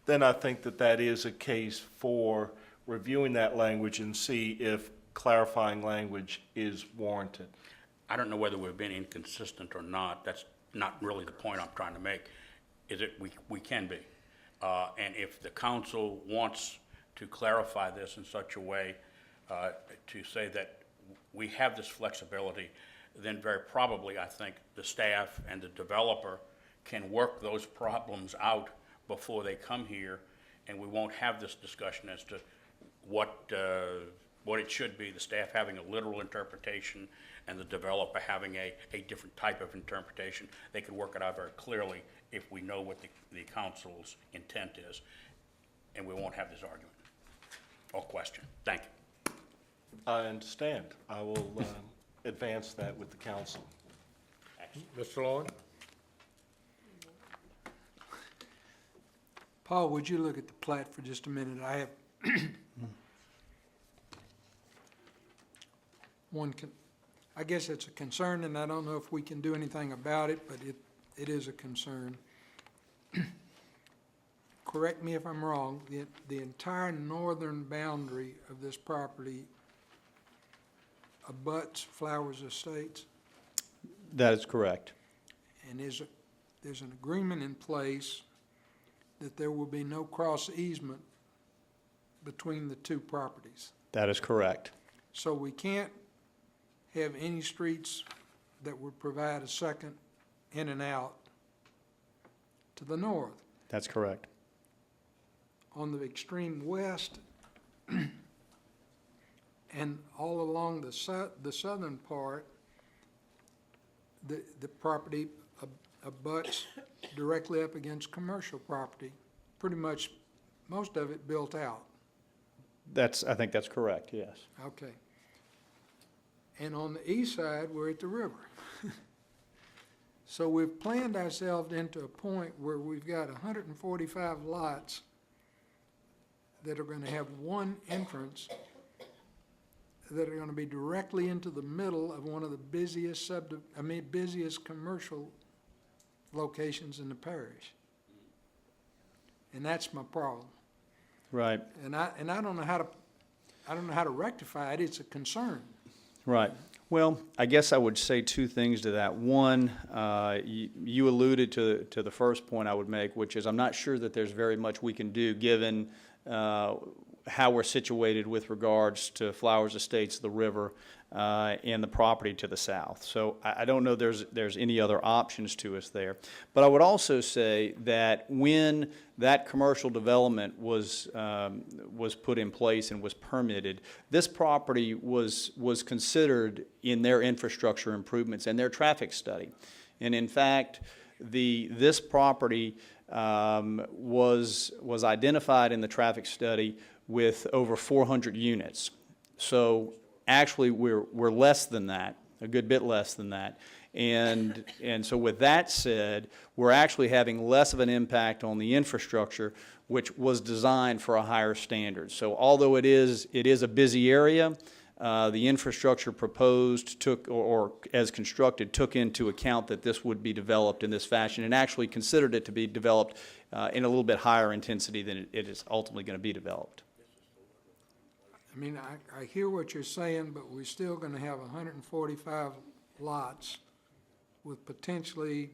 then I think that that is a case for reviewing that language and see if clarifying language is warranted. I don't know whether we've been inconsistent or not. That's not really the point I'm trying to make. Is it we can be. And if the council wants to clarify this in such a way to say that we have this flexibility, then very probably I think the staff and the developer can work those problems out before they come here, and we won't have this discussion as to what it should be, the staff having a literal interpretation and the developer having a different type of interpretation. They could work it out very clearly if we know what the council's intent is, and we won't have this argument or question. Thank you. I understand. I will advance that with the council. Mr. Lloyd? Paul, would you look at the plat for just a minute? I have I guess it's a concern, and I don't know if we can do anything about it, but it is a concern. Correct me if I'm wrong, the entire northern boundary of this property abuts Flowers Estates? That is correct. And there's an agreement in place that there will be no cross easement between the two properties. That is correct. So we can't have any streets that would provide a second in and out to the north. That's correct. On the extreme west and all along the southern part, the property abuts directly up against commercial property, pretty much most of it built out. I think that's correct, yes. Okay. And on the east side, we're at the river. So we've planned ourselves into a point where we've got 145 lots that are going to have one entrance that are going to be directly into the middle of one of the busiest commercial locations in the parish. And that's my problem. Right. And I don't know how to I don't know how to rectify it, it's a concern. Right. Well, I guess I would say two things to that. One, you alluded to the first point I would make, which is I'm not sure that there's very much we can do given how we're situated with regards to Flowers Estates, the river, and the property to the south. So I don't know there's any other options to us there. But I would also say that when that commercial development was put in place and was permitted, this property was considered in their infrastructure improvements and their traffic study. And in fact, this property was identified in the traffic study with over 400 units. So actually, we're less than that, a good bit less than that. And so with that said, we're actually having less of an impact on the infrastructure, which was designed for a higher standard. So although it is a busy area, the infrastructure proposed or as constructed took into account that this would be developed in this fashion and actually considered it to be developed in a little bit higher intensity than it is ultimately going to be developed. I mean, I hear what you're saying, but we're still gonna have 145 lots with potentially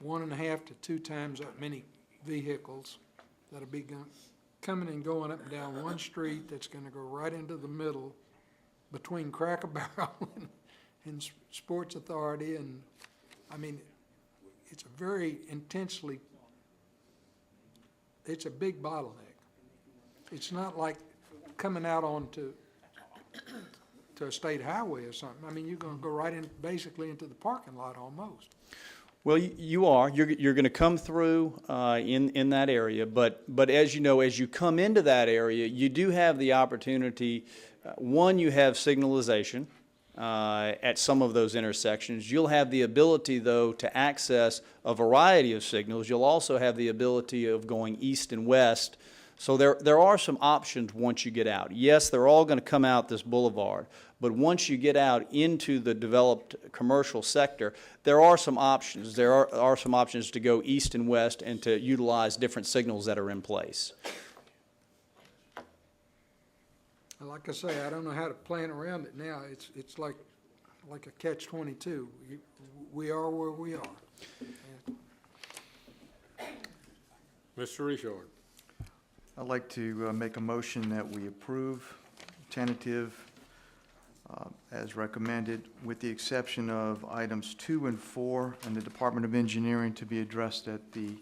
1.5 to 2 times that many vehicles that'll be coming and going up and down one street that's gonna go right into the middle between Cracker Barrel and Sports Authority, and, I mean, it's a very intensely, it's a big bottleneck. It's not like coming out onto a state highway or something. I mean, you're gonna go right in, basically into the parking lot almost. Well, you are. You're going to come through in that area, but as you know, as you come into that area, you do have the opportunity. One, you have signalization at some of those intersections. You'll have the ability, though, to access a variety of signals. You'll also have the ability of going east and west. So there are some options once you get out. Yes, they're all going to come out this boulevard, but once you get out into the developed commercial sector, there are some options. There are some options to go east and west and to utilize different signals that are in place. Like I say, I don't know how to plan around it now. It's like a catch-22. We are where we are. Mr. Richard. I'd like to make a motion that we approve tentative as recommended, with the exception of items 2 and 4 in the Department of Engineering to be addressed at the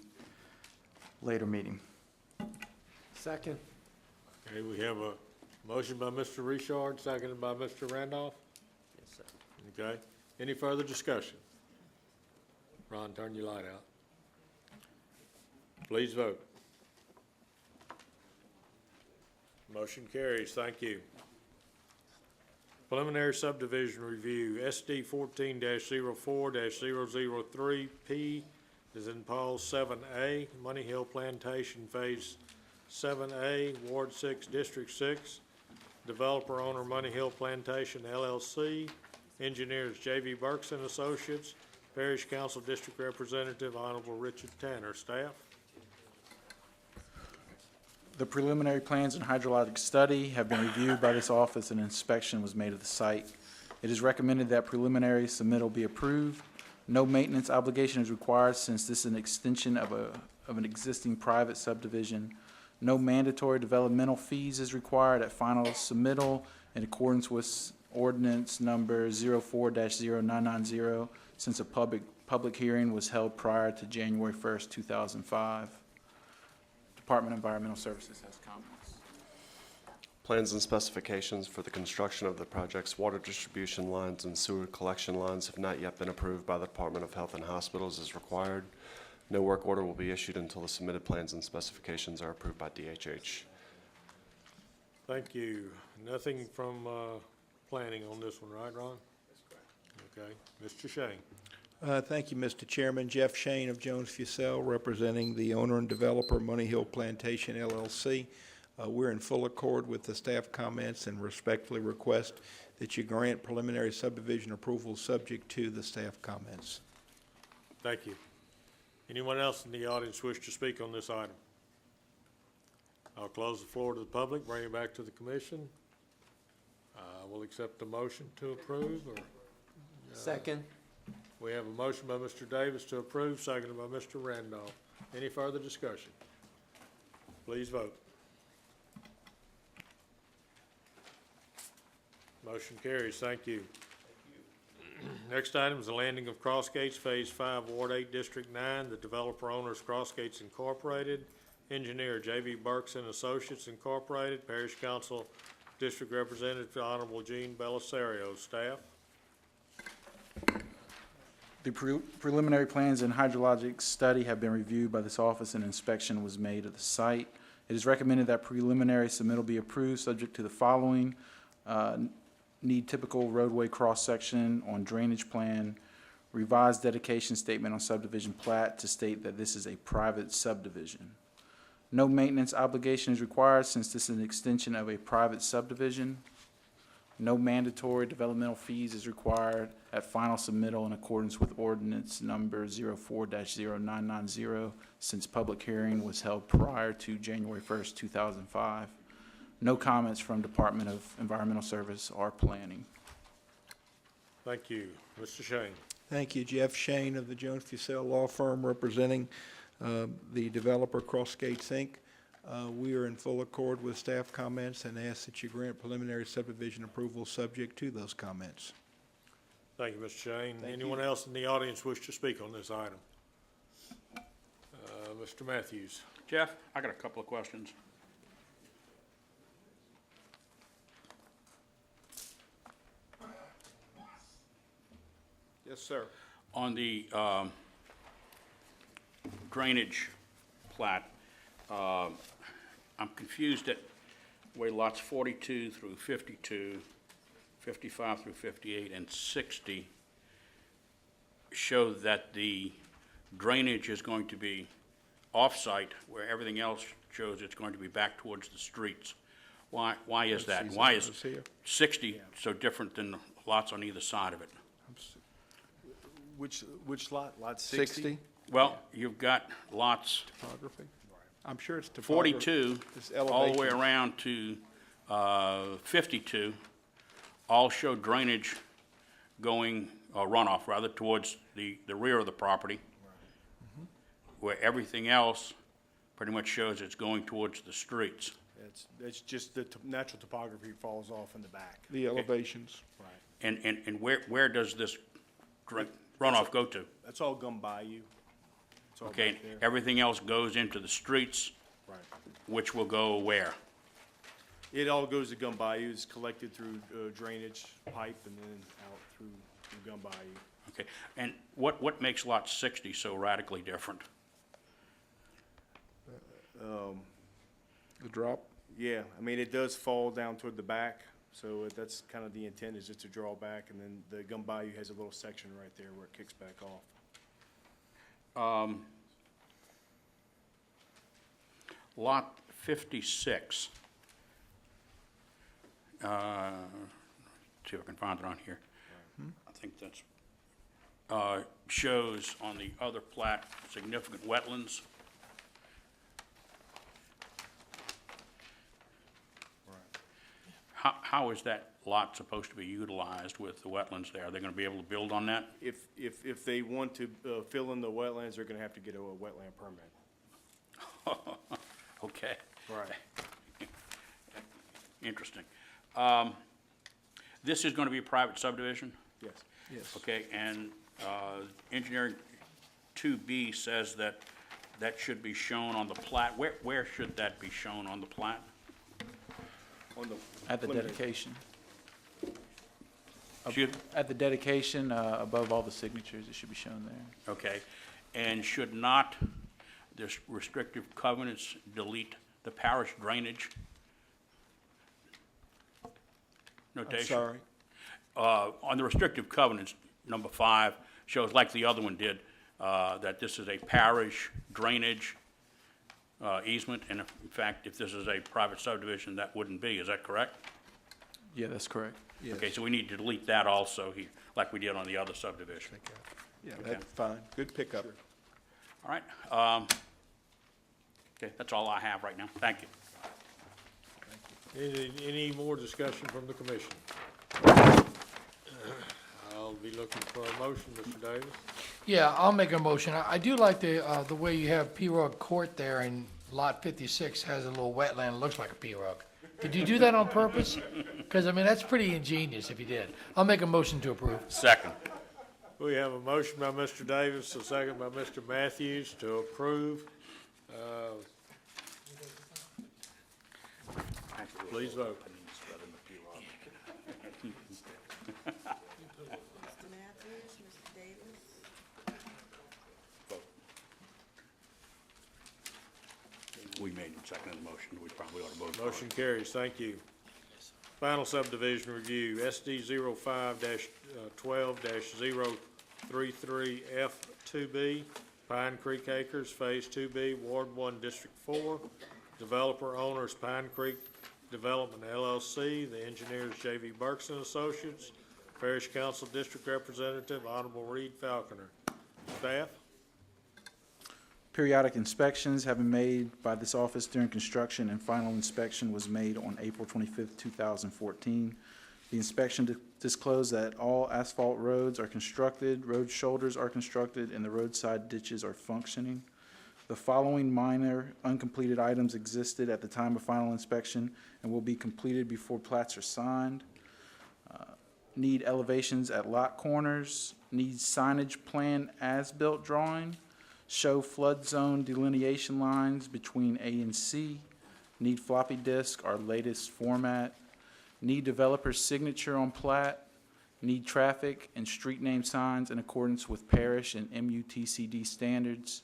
later meeting. Second. Okay, we have a motion by Mr. Richard, seconded by Mr. Randolph. Yes, sir. Okay, any further discussion? Ron, turn your light out. Please vote. Motion carries. Thank you. Preliminary subdivision review, SD 14-04-003P is in Paul 7A, Money Hill Plantation Phase 7A, Ward 6, District 6. Developer owner Money Hill Plantation LLC. Engineers J.V. Burks and Associates. Parish Council District Representative Honorable Richard Tanner. Staff. The preliminary plans and hydrologic study have been reviewed by this office and an inspection was made of the site. It is recommended that preliminary submittal be approved. No maintenance obligation is required since this is an extension of an existing private subdivision. No mandatory developmental fees is required at final submittal in accordance with ordinance number 04-0990 since a public hearing was held prior to January 1st, 2005. Department of Environmental Services has comments. Plans and specifications for the construction of the project's water distribution lines and sewer collection lines have not yet been approved by the Department of Health and Hospitals as required. No work order will be issued until the submitted plans and specifications are approved by DHH. Thank you. Nothing from planning on this one, right, Ron? That's correct. Okay. Mr. Shane. Thank you, Mr. Chairman. Jeff Shane of Jones Fussell, representing the owner and developer Money Hill Plantation LLC. We're in full accord with the staff comments and respectfully request that you grant preliminary subdivision approval subject to the staff comments. Thank you. Anyone else in the audience wish to speak on this item? I'll close the floor to the public, bring it back to the commission. We'll accept the motion to approve, or? Second. We have a motion by Mr. Davis to approve, seconded by Mr. Randolph. Any further discussion? Please vote. Motion carries. Thank you. Next item is the landing of Cross Gates, Phase 5, Ward 8, District 9. The developer owner is Cross Gates Incorporated. Engineer J.B. Burks and Associates Incorporated. Parish Council District Representative Honorable Gene Belisario. Staff? The preliminary plans and hydrologic study have been reviewed by this office and inspection was made of the site. It is recommended that preliminary submittal be approved, subject to the following. Need typical roadway cross-section on drainage plan, revised dedication statement on subdivision plat to state that this is a private subdivision. No maintenance obligation is required since this is an extension of a private subdivision. No mandatory developmental fees is required at final submittal in accordance with ordinance number 04-0990 since public hearing was held prior to January 1st, 2005. No comments from Department of Environmental Service or Planning. Thank you. Mr. Shane? Thank you. Jeff Shane of the Jones Fussell Law Firm representing the developer Cross Gates, Inc. We are in full accord with staff comments and ask that you grant preliminary subdivision approval subject to those comments. Thank you, Mr. Shane. Thank Anyone you. else in the audience wish to speak on this item? Mr. Matthews? Jeff, I got a couple of questions. Yes, sir. On the drainage plat, I'm confused at where lots 42 through 52, 55 through 58, and 60 show that the drainage is going to be off-site, where everything else shows it's going to be back towards the streets. Why is that? Why is 60 so different than the lots on either side of it? Which lot? Lot 60? Well, you've got lots Topography? I'm sure it's topography. 42 It's all the way elevation. around to 52, all show drainage going, runoff rather, towards the rear of the property, where everything else pretty much shows it's going towards the streets. It's just the natural topography falls off in the back. The elevations. Right. And where does this runoff go to? That's all Gum Bayou. It's all Okay, back there. everything else goes into the streets, Right. which will go where? It all goes to Gum Bayou. It's collected through drainage pipe and then out through Gum Bayou. Okay, and what makes lot 60 so radically different? The drop? Yeah, I mean, it does fall down toward the back, so that's kind of the intent, is just to draw back, and then the Gum Bayou has a little section right there where it kicks back off. Lot 56. See if I can find it on here. I think that's, shows on the other plat significant wetlands. How is that lot supposed to be utilized with the wetlands there? Are they going to be able to build on that? If they want to fill in the wetlands, they're going to have to get a wetland permit. Okay. Right. Interesting. This is going to be a private subdivision? Yes. Yes. Okay, and engineering 2B says that that should be shown on the plat. Where should that be shown on the plat? On the At the preliminary- dedication. Should- At the dedication, above all the signatures, it should be shown there. Okay, and should not this restrictive covenants delete the parish drainage notation? sorry? On the restrictive covenants, number 5 shows, like the other one did, that this is a parish drainage easement, and in fact, if this is a private subdivision, that wouldn't be. Is that correct? Yeah, that's correct. Yes. Okay, so we need to delete that also here, like we did on the other subdivision. Yeah, Okay. that's fine. Good pickup. All right. Okay, that's all I have right now. Thank you. Any more discussion from the commission? I'll be looking for a motion, Mr. Davis. Yeah, I'll make a motion. I do like the way you have P-Rug Court there, and Lot 56 has a little wetland, looks like a P-Rug. Did you do that on purpose? Because, I mean, that's pretty ingenious if you did. I'll make a motion to approve. Second. We have a motion by Mr. Davis, a second by Mr. Matthews to approve. Please vote. Mr. Matthews, Mr. Davis. We made and seconded the motion. We probably ought to vote. Motion carries. Thank you. Final subdivision review, SD 05-12-033F2B, Pine Creek Acres, Phase 2B, Ward 1, District 4. Developer owners Pine Creek Development LLC, the engineers J.V. Burks and Associates, Parish Council District Representative Honorable Reed Falconer. Staff? Periodic inspections have been made by this office during construction, and final inspection was made on April 25th, 2014. The inspection disclosed that all asphalt roads are constructed, road shoulders are constructed, and the roadside ditches are functioning. The following minor uncompleted items existed at the time of final inspection and will be completed before plats are signed. Need elevations at lot corners, need signage plan as-built drawing, show flood zone delineation lines between A and C, need floppy disk, our latest format, need developer's signature on plat, need traffic and street name signs in accordance with Parish and MUTCD standards,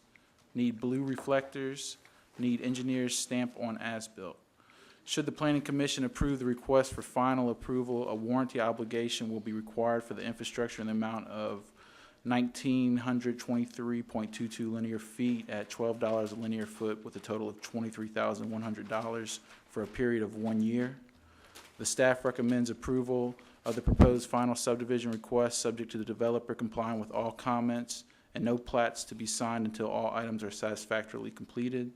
need blue reflectors, need engineer's stamp on as-built. Should the Planning Commission approve the request for final approval, a warranty obligation will be required for the infrastructure in the amount of 1,923.22 linear feet at $12 a linear foot with a total of $23,100 for a period of 1 year. The staff recommends approval of the proposed final subdivision request subject to the developer complying with all comments and no plats to be signed until all items are satisfactorily completed.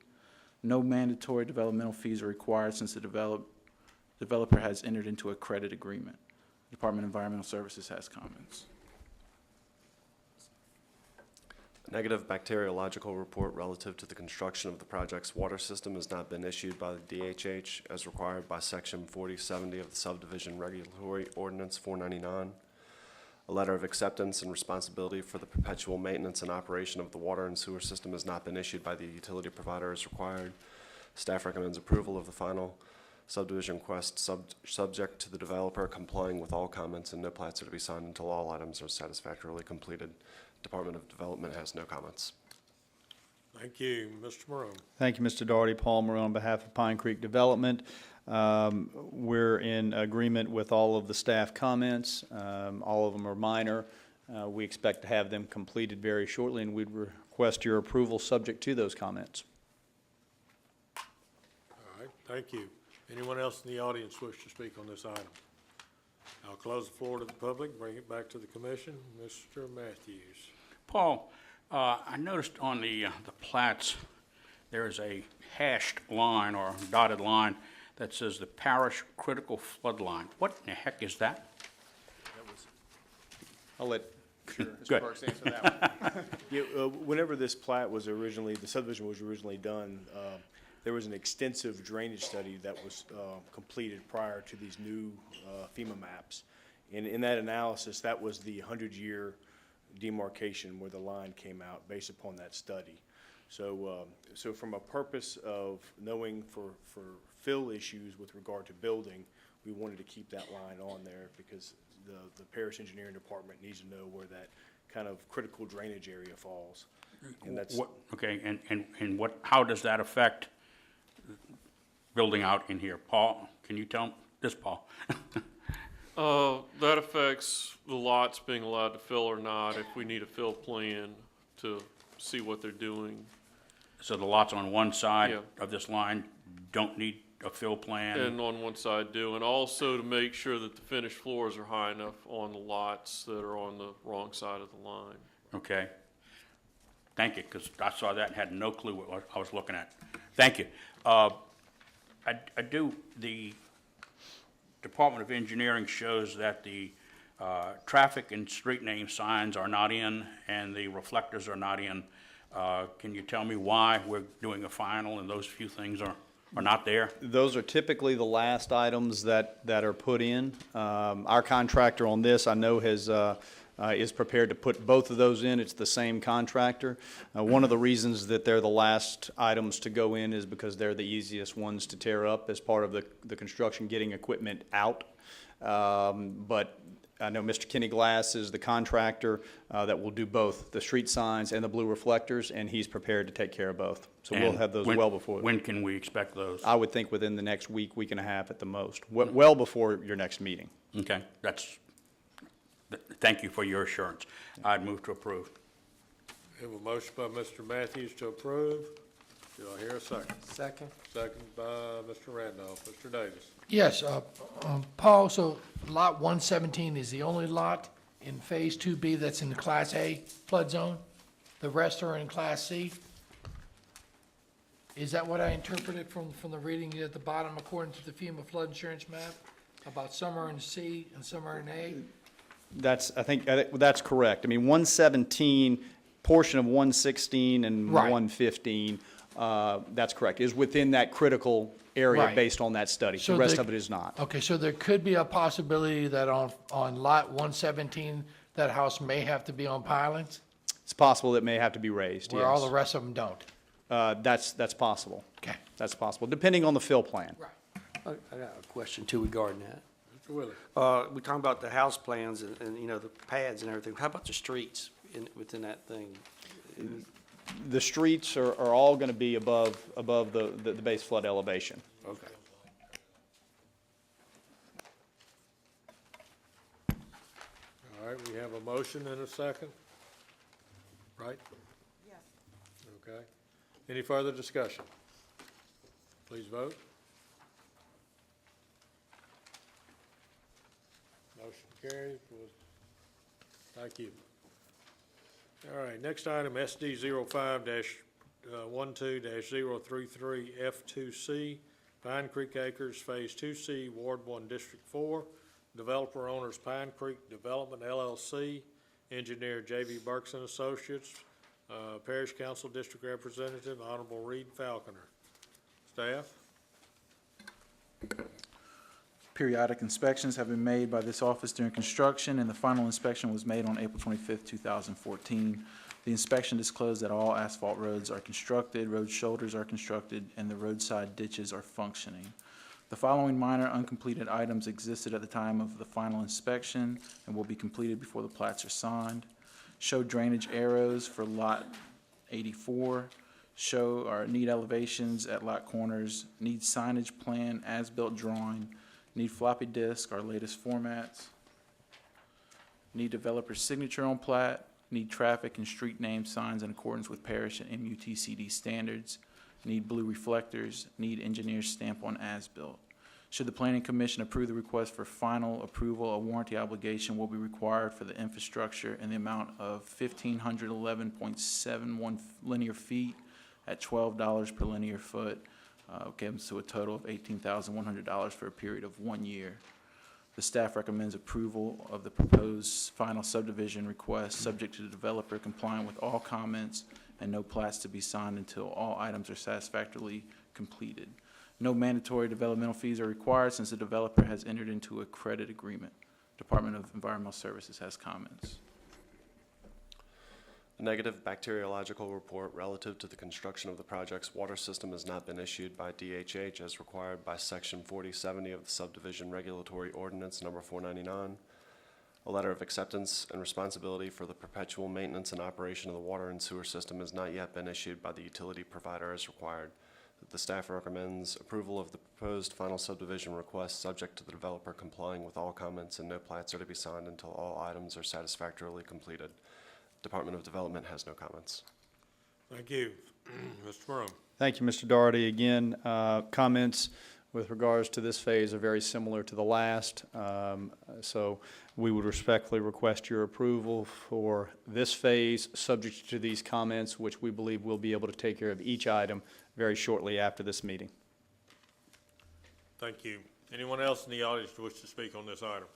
No mandatory developmental fees are required since the developer has entered into a credit agreement. The Department of Environmental Services has comments. Negative bacteriological report relative to the construction of the project's water system has not been issued by the DHH as required by Section 4070 of the Subdivision Regulatory Ordinance 499. A letter of acceptance and responsibility for the perpetual maintenance and operation of the water and sewer system has not been issued by the utility provider as required. Staff recommends approval of the final subdivision request subject to the developer complying with all comments, and no plats are to be signed until all items are satisfactorily completed. Department of Development has no comments. Thank you. Mr. Morone. Thank you, Mr. Daugherty. Paul Moreau on behalf of Pine Creek Development. We're in agreement with all of the staff comments. All of them are minor. We expect to have them completed very shortly, and we'd request your approval subject to those comments. All right, thank you. Anyone else in the audience wish to speak on this item? I'll close the floor to the public, bring it back to the commission. Mr. Matthews. Paul, I noticed on the plats, there is a hashed line or dotted line that says the Parish Critical Flood Line. What in the heck is that? I'll let Good. Mr. Parks answer that one. Yeah, whenever this plat was originally, the subdivision was originally done, there was an extensive drainage study that was completed prior to these new FEMA maps. And in that analysis, that was the 100-year demarcation where the line came out based upon that study. So, so from a purpose of knowing for fill issues with regard to building, we wanted to keep that line on there because the Parish Engineering Department needs to know where that kind of critical drainage area falls. And that's Okay, and what? How does that affect building out in here? Paul, can you tell this, Paul? That affects the lots being allowed to fill or not, if we need a fill plan to see what they're doing. So the lots on one side of this line don't need a fill plan? And on one side do, and also to make sure that the finished floors are high enough on the lots that are on the wrong side of the line. Okay. Thank you, because I saw that and had no clue what I was looking at. Thank you. I do, the Department of Engineering shows that the traffic and street name signs are not in and the reflectors are not in. Can you tell me why we're doing a final and those few things are not there? Those are typically the last items that are put in. Our contractor on this, I know, is prepared to put both of those in. It's the same contractor. One of the reasons that they're the last items to go in is because they're the easiest ones to tear up as part of the construction, getting equipment out. But I know Mr. Kenny Glass is the contractor that will do both the street signs and the blue reflectors, and he's prepared to take care of both. So we'll have those well before. When can we expect those? I would think within the next week, week and a half at the most, well before your next meeting. Okay, thank you for your assurance. I'd move to approve. We have a motion by Mr. Matthews to approve. Do I hear a second? Second. Second by Mr. Randolph. Mr. Davis. Yes, Paul, so lot 117 is the only lot in Phase 2B that's in the Class A flood zone? The rest are in Class C? Is that what I interpreted from the reading at the bottom according to the FEMA flood insurance map? About some are in C and some are in A? I think that's correct. I mean, 117, portion of 116 and Right. 115, that's correct, is within that critical area Right. based on that study. So The rest the- of it is not. Okay, so there could be a possibility that on lot 117, that house may have to be on pilings, It's possible it may have to be raised, where all the yes. rest of them don't? That's possible. Okay. That's possible, depending on the fill plan. I got a question too regarding that. Mr. Willie. We talking about the house plans and, you know, the pads and everything. How about the streets within that thing? The streets are all going to be above the base flood elevation. Okay. All right, we have a motion and a second, right? Yes. Okay. Any further discussion? Please vote. Motion carries. Thank you. All right, next item, SD 05-12-033 F2C, Pine Creek Acres, Phase 2C, Ward 1, District 4. Developer owners Pine Creek Development LLC, engineer J.B. Burks and Associates, Parish Council District Representative Honorable Reed Falconer. Staff? Periodic inspections have been made by this office during construction, and the final inspection was made on April 25th, 2014. The inspection disclosed that all asphalt roads are constructed, road shoulders are constructed, and the roadside ditches are functioning. The following minor uncompleted items existed at the time of the final inspection and will be completed before the plats are signed. Show drainage arrows for lot 84. Need elevations at lot corners. Need signage plan, as-built drawing. Need floppy disk, our latest formats. Need developer signature on plat. Need traffic and street name signs in accordance with Parish and MUTCD standards. Need blue reflectors. Need engineer's stamp on as-built. Should the Planning Commission approve the request for final approval, a warranty obligation will be required for the infrastructure in the amount of 1,511.71 linear feet at $12 per linear foot. Comes to a total of $18,100 for a period of 1 year. The staff recommends approval of the proposed final subdivision request, subject to the developer complying with all comments and no plats to be signed until all items are satisfactorily completed. No mandatory developmental fees are required since the developer has entered into a credit agreement. Department of Environmental Services has comments. A negative bacteriological report relative to the construction of the project's water system has not been issued by DHH as required by Section 4070 of the Subdivision Regulatory Ordinance Number 499. A letter of acceptance and responsibility for the perpetual maintenance and operation of the water and sewer system has not yet been issued by the utility provider as required. The staff recommends approval of the proposed final subdivision request subject to the developer complying with all comments, and no plats are to be signed until all items are satisfactorily completed. Department of Development has no comments. Thank you. Mr. Broom. Thank you, Mr. Doherty. Again, comments with regards to this phase are very similar to the last. So we would respectfully request your approval for this phase, subject to these comments, which we believe we'll be able to take care of each item very shortly after this meeting. Thank you. Anyone else in the audience wish to speak on this item?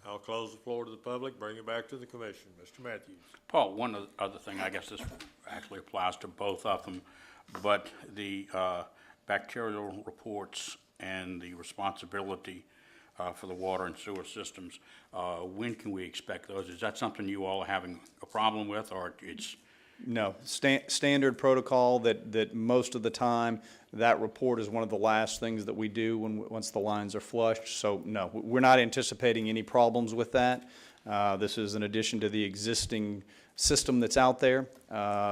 I'll close the floor to the public, bring it back to the commission. Mr. Matthews. Paul, one other thing, I guess this actually applies to both of them, but the bacterial reports and the responsibility for the water and sewer systems, when can we expect those? Is that something you all are having a problem with, or it's? No, standard protocol that most of the time, that report is one of the last things that we do once the lines are flushed. So no, we're not anticipating any problems with that. This is an addition to the existing system that's out there,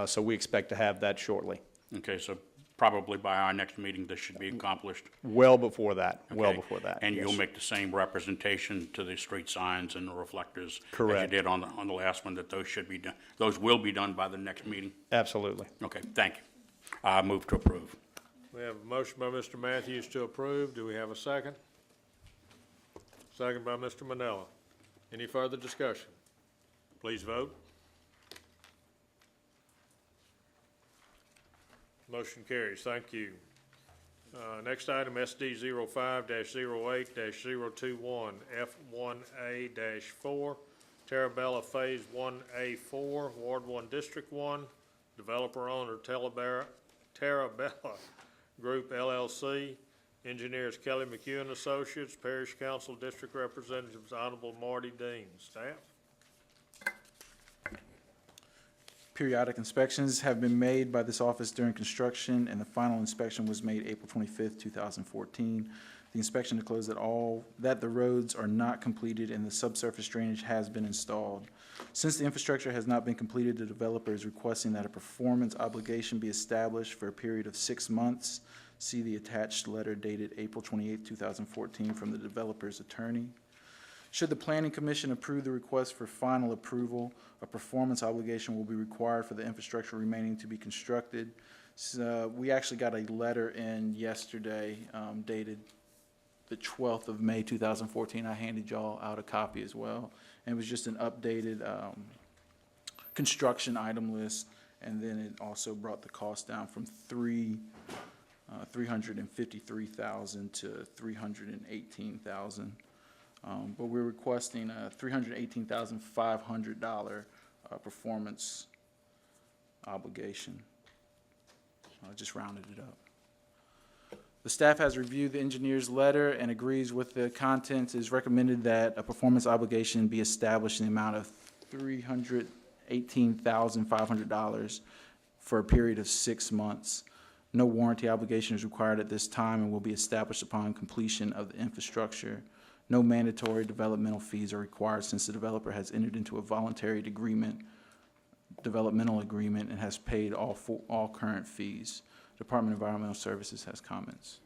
so we expect to have that shortly. Okay, so probably by our next meeting, this should be accomplished? Well before that, Okay. well before that. And yes. you'll make the same representation to the street signs and the reflectors? Correct. As you did on the last one, that those should be done, those will be done by the next meeting? Absolutely. Okay, thank you. I move to approve. We have a motion by Mr. Matthews to approve. Do we have a second? Second by Mr. Manella. Any further discussion? Please vote. Motion carries. Thank you. Next item, SD 05-08-021, F1A-4, Terabella Phase 1A4, Ward 1, District 1, developer owner Terabella Group LLC, engineers Kelly McHugh and Associates, Parish Council District Representatives Honorable Marty Dean. Staff? Periodic inspections have been made by this office during construction, and the final inspection was made April 25th, 2014. The inspection declares that the roads are not completed and the subsurface drainage has been installed. Since the infrastructure has not been completed, the developer is requesting that a performance obligation be established for a period of 6 months. See the attached letter dated April 28th, 2014 from the developer's attorney. Should the Planning Commission approve the request for final approval, a performance obligation will be required for the infrastructure remaining to be constructed. So we actually got a letter in yesterday dated the 12th of May, 2014. I handed y'all out a copy as well. And it was just an updated construction item list, and then it also brought the cost down from $353,000 to $318,000. But we're requesting a $318,500 performance obligation. I just rounded it up. The staff has reviewed the engineer's letter and agrees with the contents. It is recommended that a performance obligation be established in the amount of $318,500 for a period of 6 months. No warranty obligation is required at this time and will be established upon completion of the infrastructure. No mandatory developmental fees are required since the developer has entered into a voluntary developmental agreement and has paid all current fees. Department of Environmental Services has comments.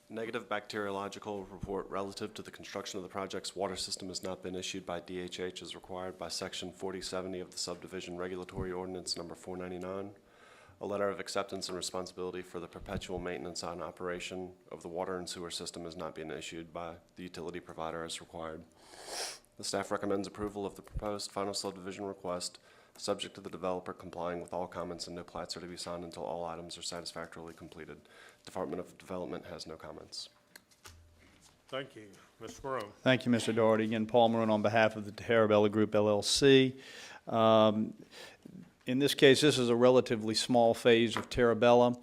Negative bacteriological report relative to the construction of the project's water system has not been issued by DHH as required by Section 4070 of the Subdivision Regulatory Ordinance Number 499. A letter of acceptance and responsibility for the perpetual maintenance and operation of the water and sewer system is not being issued by the utility provider as required. The staff recommends approval of the proposed final subdivision request, subject to the developer complying with all comments, and no plats are to be signed until all items are satisfactorily completed. Department of Development has no comments. Thank you. Mr. Morone. Thank you, Mr. Doherty. Again, Paul Marone on behalf of the Terabella Group LLC. In this case, this is a relatively small phase of Terabella.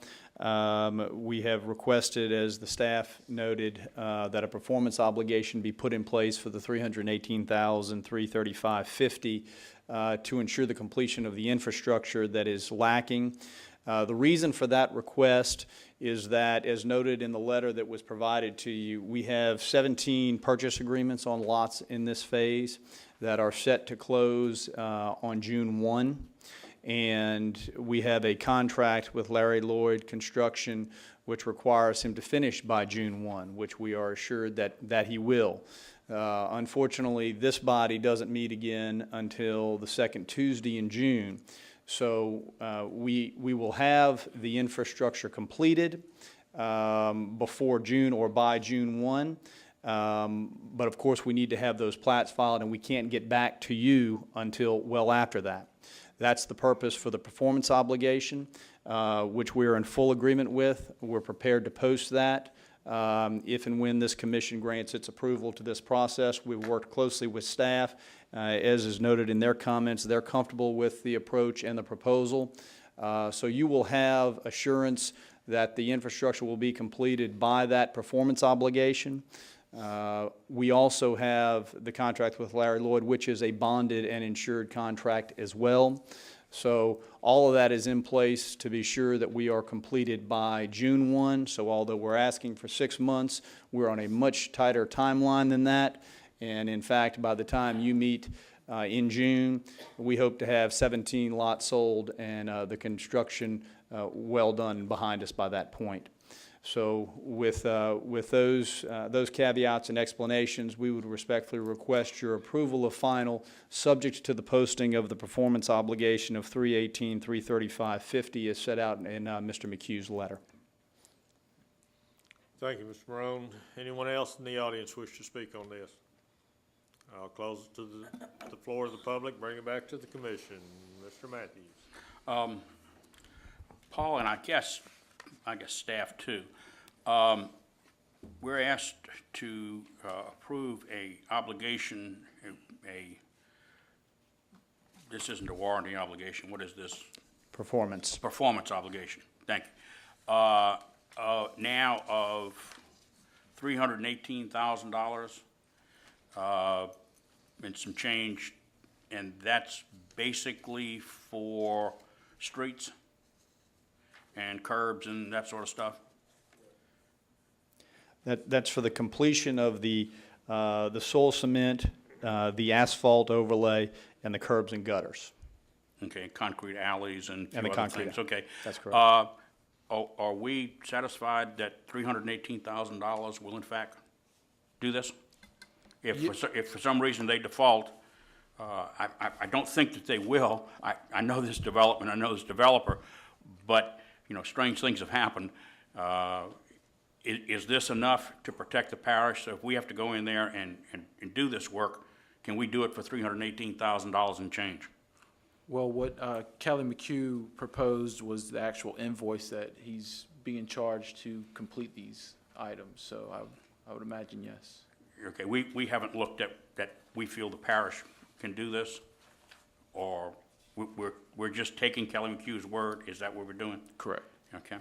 We have requested, as the staff noted, that a performance obligation be put in place for the $318,335.50 to ensure the completion of the infrastructure that is lacking. The reason for that request is that, as noted in the letter that was provided to you, we have 17 purchase agreements on lots in this phase that are set to close on June 1. And we have a contract with Larry Lloyd Construction which requires him to finish by June 1, which we are assured that he will. Unfortunately, this body doesn't meet again until the second Tuesday in June. So we will have the infrastructure completed before June or by June 1. But of course, we need to have those plats filed, and we can't get back to you until well after that. That's the purpose for the performance obligation, which we are in full agreement with. We're prepared to post that if and when this commission grants its approval to this process. We've worked closely with staff. As is noted in their comments, they're comfortable with the approach and the proposal. So you will have assurance that the infrastructure will be completed by that performance obligation. We also have the contract with Larry Lloyd, which is a bonded and insured contract as well. So all of that is in place to be sure that we are completed by June 1. So although we're asking for 6 months, we're on a much tighter timeline than that. And in fact, by the time you meet in June, we hope to have 17 lots sold and the construction well done behind us by that point. So with those caveats and explanations, we would respectfully request your approval of final, subject to the posting of the performance obligation of $318,335.50 as set out in Mr. McHugh's letter. Thank you, Mr. Morone. Anyone else in the audience wish to speak on this? I'll close it to the floor of the public, bring it back to the commission. Mr. Matthews. Paul, and I guess staff too, we're asked to approve a obligation, this isn't a warranty obligation, what is this? Performance. Performance obligation, thank you. Now of $318,000 and some change, and that's basically for streets and curbs and that sort of stuff? That's for the completion of the soil cement, the asphalt overlay, and the curbs and gutters. Okay, concrete alleys and a few And the other concrete, things. Okay. that's correct. Are we satisfied that $318,000 will in fact do this? If for some reason they default, I don't think that they will. I know this development, I know this developer, but you know, strange things have happened. Is this enough to protect the parish? So if we have to go in there and do this work, can we do it for $318,000 and change? Well, what Kelly McHugh proposed was the actual invoice that he's being charged to complete these items, so I would imagine yes. Okay, we haven't looked at that. We feel the parish can do this, or we're just taking Kelly McHugh's word. Is that what we're doing? Correct. Okay.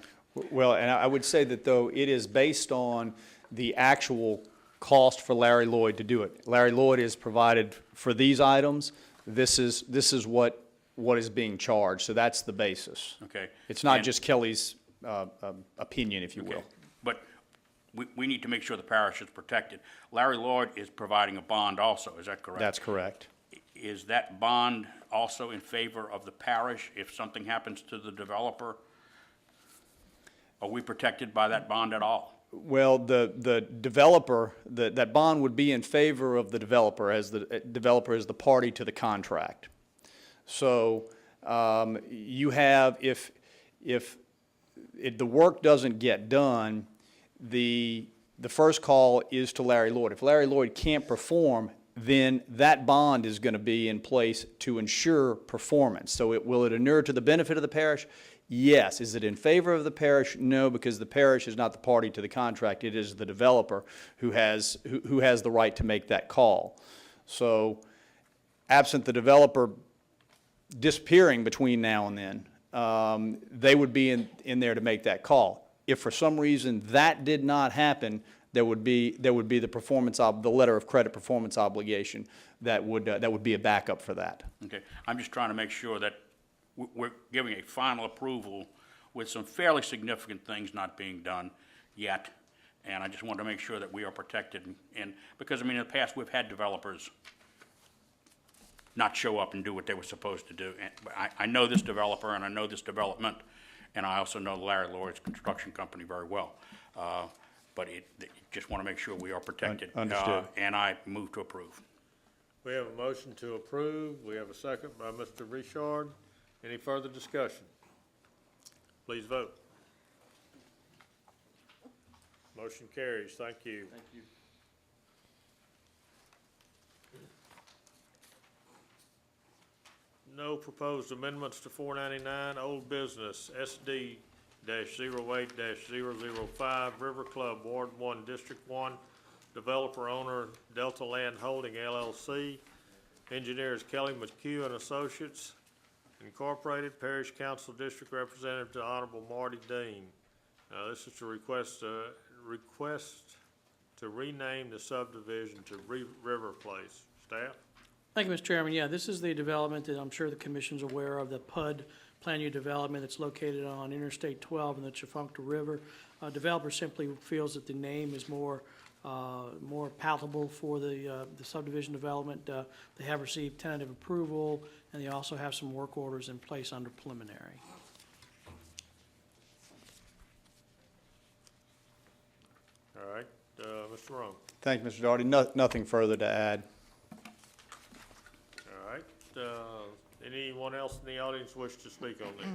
Well, and I would say that, though, it is based on the actual cost for Larry Lloyd to do it. Larry Lloyd is provided for these items. This is what is being charged, so that's the basis. Okay. It's not just Kelly's opinion, if you will. Okay. But we need to make sure the parish is protected. Larry Lloyd is providing a bond also, is that correct? That's correct. Is that bond also in favor of the parish if something happens to the developer? Are we protected by that bond at all? Well, the developer, that bond would be in favor of the developer, as the developer is the party to the contract. So you have, if the work doesn't get done, the first call is to Larry Lloyd. If Larry Lloyd can't perform, then that bond is going to be in place to ensure performance. So will it inure to the benefit of the parish? Yes. Is it in favor of the parish? No, because the parish is not the party to the contract. It is the developer who has the right to make that call. So absent the developer disappearing between now and then, they would be in there to make that call. If for some reason that did not happen, there would be the performance the letter of credit performance obligation that would be a backup for that. Okay, I'm just trying to make sure that we're giving a final approval with some fairly significant things not being done yet, and I just want to make sure that we are protected. And because I mean, in the past we've had developers not show up and do what they were supposed to do. And I know this developer and I know this development, and I also know Larry Lloyd's construction company very well. But just want to make sure we are protected. Understood. And I move to approve. We have a motion to approve. We have a second by Mr. Richard. Any further discussion? Please vote. Motion carries. Thank you. Thank you. No proposed amendments to 499. Old business, 2018-08-005, River Club, Ward 1, District 1, developer owner Delta Land Holding LLC, engineers Kelly McHugh and Associates Incorporated, Parish Council District Representative to Honorable Marty Dean. This is to request to rename the subdivision to River Place. Staff? Thank you, Mr. Chairman. Yeah, this is the development that I'm sure the commission's aware of, the PUD Plan Unit Development that's located on Interstate 12 in the Chafuncta River. Developer simply feels that the name is more palatable for the subdivision development. They have received tentative approval, and they also have some work orders in place under preliminary. All right, Mr. Roan. Thank you, Mr. Daugherty. Nothing further to add. All right, anyone else in the audience wish to speak on this?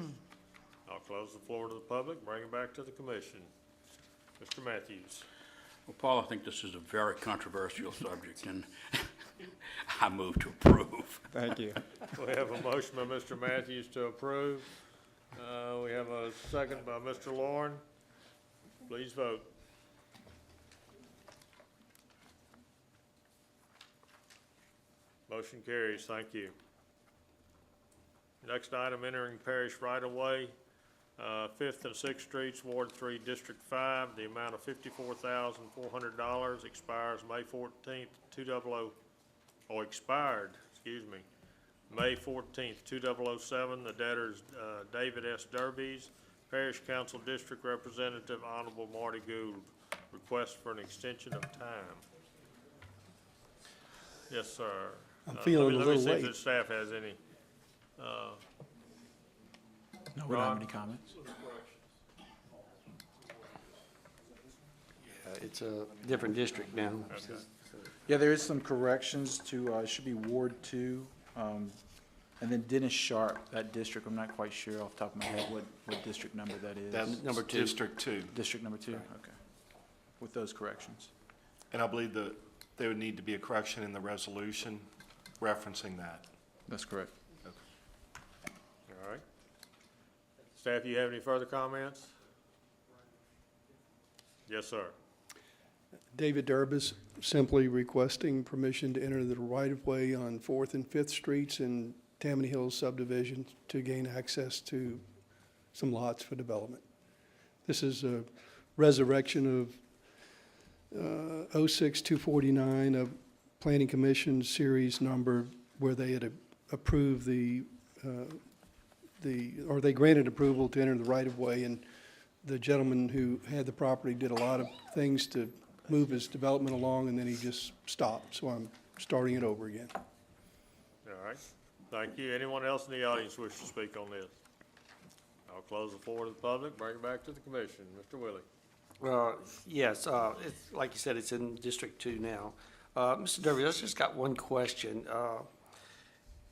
I'll close the floor to the public, bring it back to the commission. Mr. Matthews. Well, Paul, I think this is a very controversial subject, and I move to approve. Thank you. We have a motion by Mr. Matthews to approve. We have a second by Mr. Lauren. Please vote. Motion carries. Thank you. Next item, entering parish right-of-way, 5th and 6th Streets, Ward 3, District 5. The amount of $54,400 expires May 14th, 2007. Expired, excuse me, May 14th, 2007. The debtor is David S. Derbies, Parish Council District Representative, Honorable Marty Gould. Request for an extension of time. Yes, sir. I'm feeling a little Let me see if late. the staff has any. No, we don't have any comments. It's a different district now. Okay. Yeah, there is some corrections to, it should be Ward 2, and then Dennis Sharp, that district, I'm not quite sure off the top of my head what district number that is. That's Number 2. District 2. District number 2, okay. With those corrections. And I believe that there would need to be a correction in the resolution referencing that. That's correct. All right. Staff, you have any further comments? Yes, sir. David Durbis, simply requesting permission to enter the right-of-way on 4th and 5th Streets in Tammany Hills subdivision to gain access to some lots for development. This is a resurrection of 06-249, a Planning Commission series number where they had approved or they granted approval to enter the right-of-way, and the gentleman who had the property did a lot of things to move his development along, and then he just stopped, so I'm starting it over again. All right. Thank you. Anyone else in the audience wish to speak on this? I'll close the floor to the public, bring it back to the commission. Mr. Willie. Yes, it's, like you said, it's in District 2 now. Mr. Derby, I just got one question.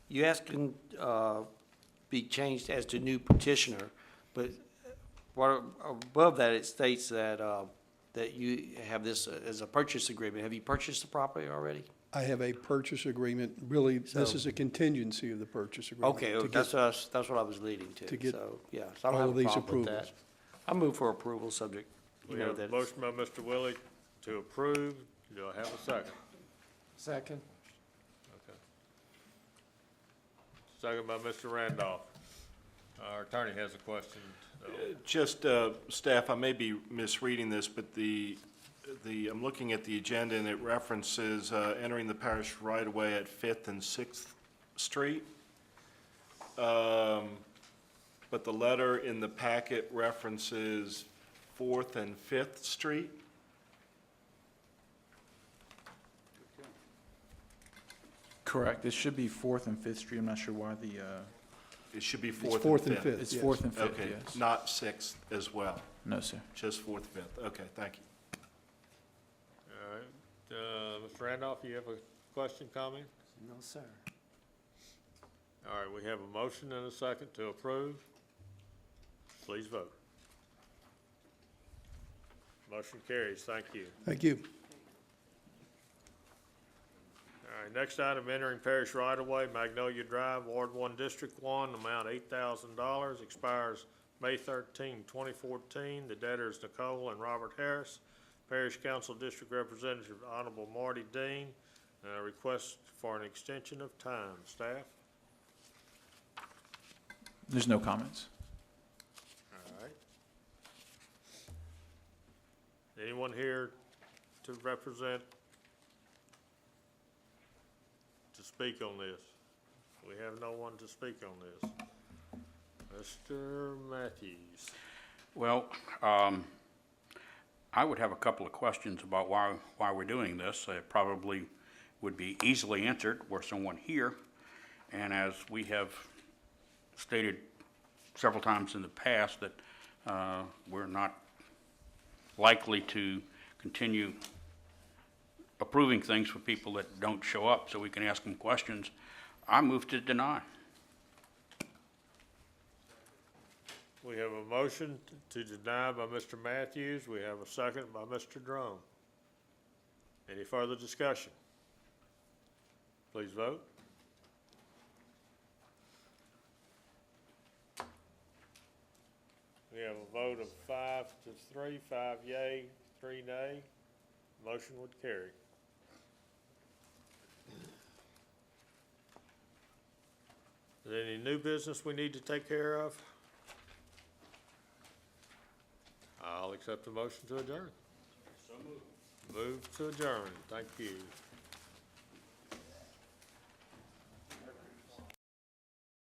You asked can be changed as to new petitioner, but what, above that, it states that, that you have this as a purchase agreement. Have you purchased the property already? I have a purchase agreement. Really, this is a contingency of the purchase agreement. Okay, to that's get- what I was leading to. to get So, yeah, so I don't all have of a these problem with approvals. that. I move for approval, subject, you We know, have a that. motion by Mr. Willie to approve. Do I have a second? Second. Okay. Second by Mr. Randolph. Our attorney has a question. Just, staff, I may be misreading this, but I'm looking at the agenda and it references entering the parish right-of-way at 5th and 6th Street. But the letter in the packet references 4th and 5th Street. Correct. It should be 4th and 5th Street. I'm not sure why the, It should be It's 4th and 5th. it's yes. 4th and 5th, Okay, yes. not 6th as well, No, sir. just 4th, 5th. Okay, thank you. All right. Mr. Randolph, you have a question, comment? No, sir. All right, we have a motion and a second to approve. Please vote. Motion carries. Thank you. Thank you. All right, next item, entering parish right-of-way, Magnolia Drive, Ward 1, District 1, amount $8,000, expires May 13, 2014. The debtors Nicole and Robert Harris. Parish Council District Representative Honorable Marty Dean. Request for an extension of time. Staff? There's no comments. All right. Anyone here to represent, to speak on this? We have no one to speak on this. Mr. Matthews. Well, I would have a couple of questions about why we're doing this. It probably would be easily answered were someone here. And as we have stated several times in the past, that we're not likely to continue approving things for people that don't show up so we can ask them questions. I move to deny. We have a motion to deny by Mr. Matthews. We have a second by Mr. Drone. Any further discussion? Please vote. We have a vote of 5-3, 5 yea, 3 nay. Motion would carry. Is there any new business we need to take care of? I'll accept the motion to adjourn. So moved. Move to adjourn. Thank you.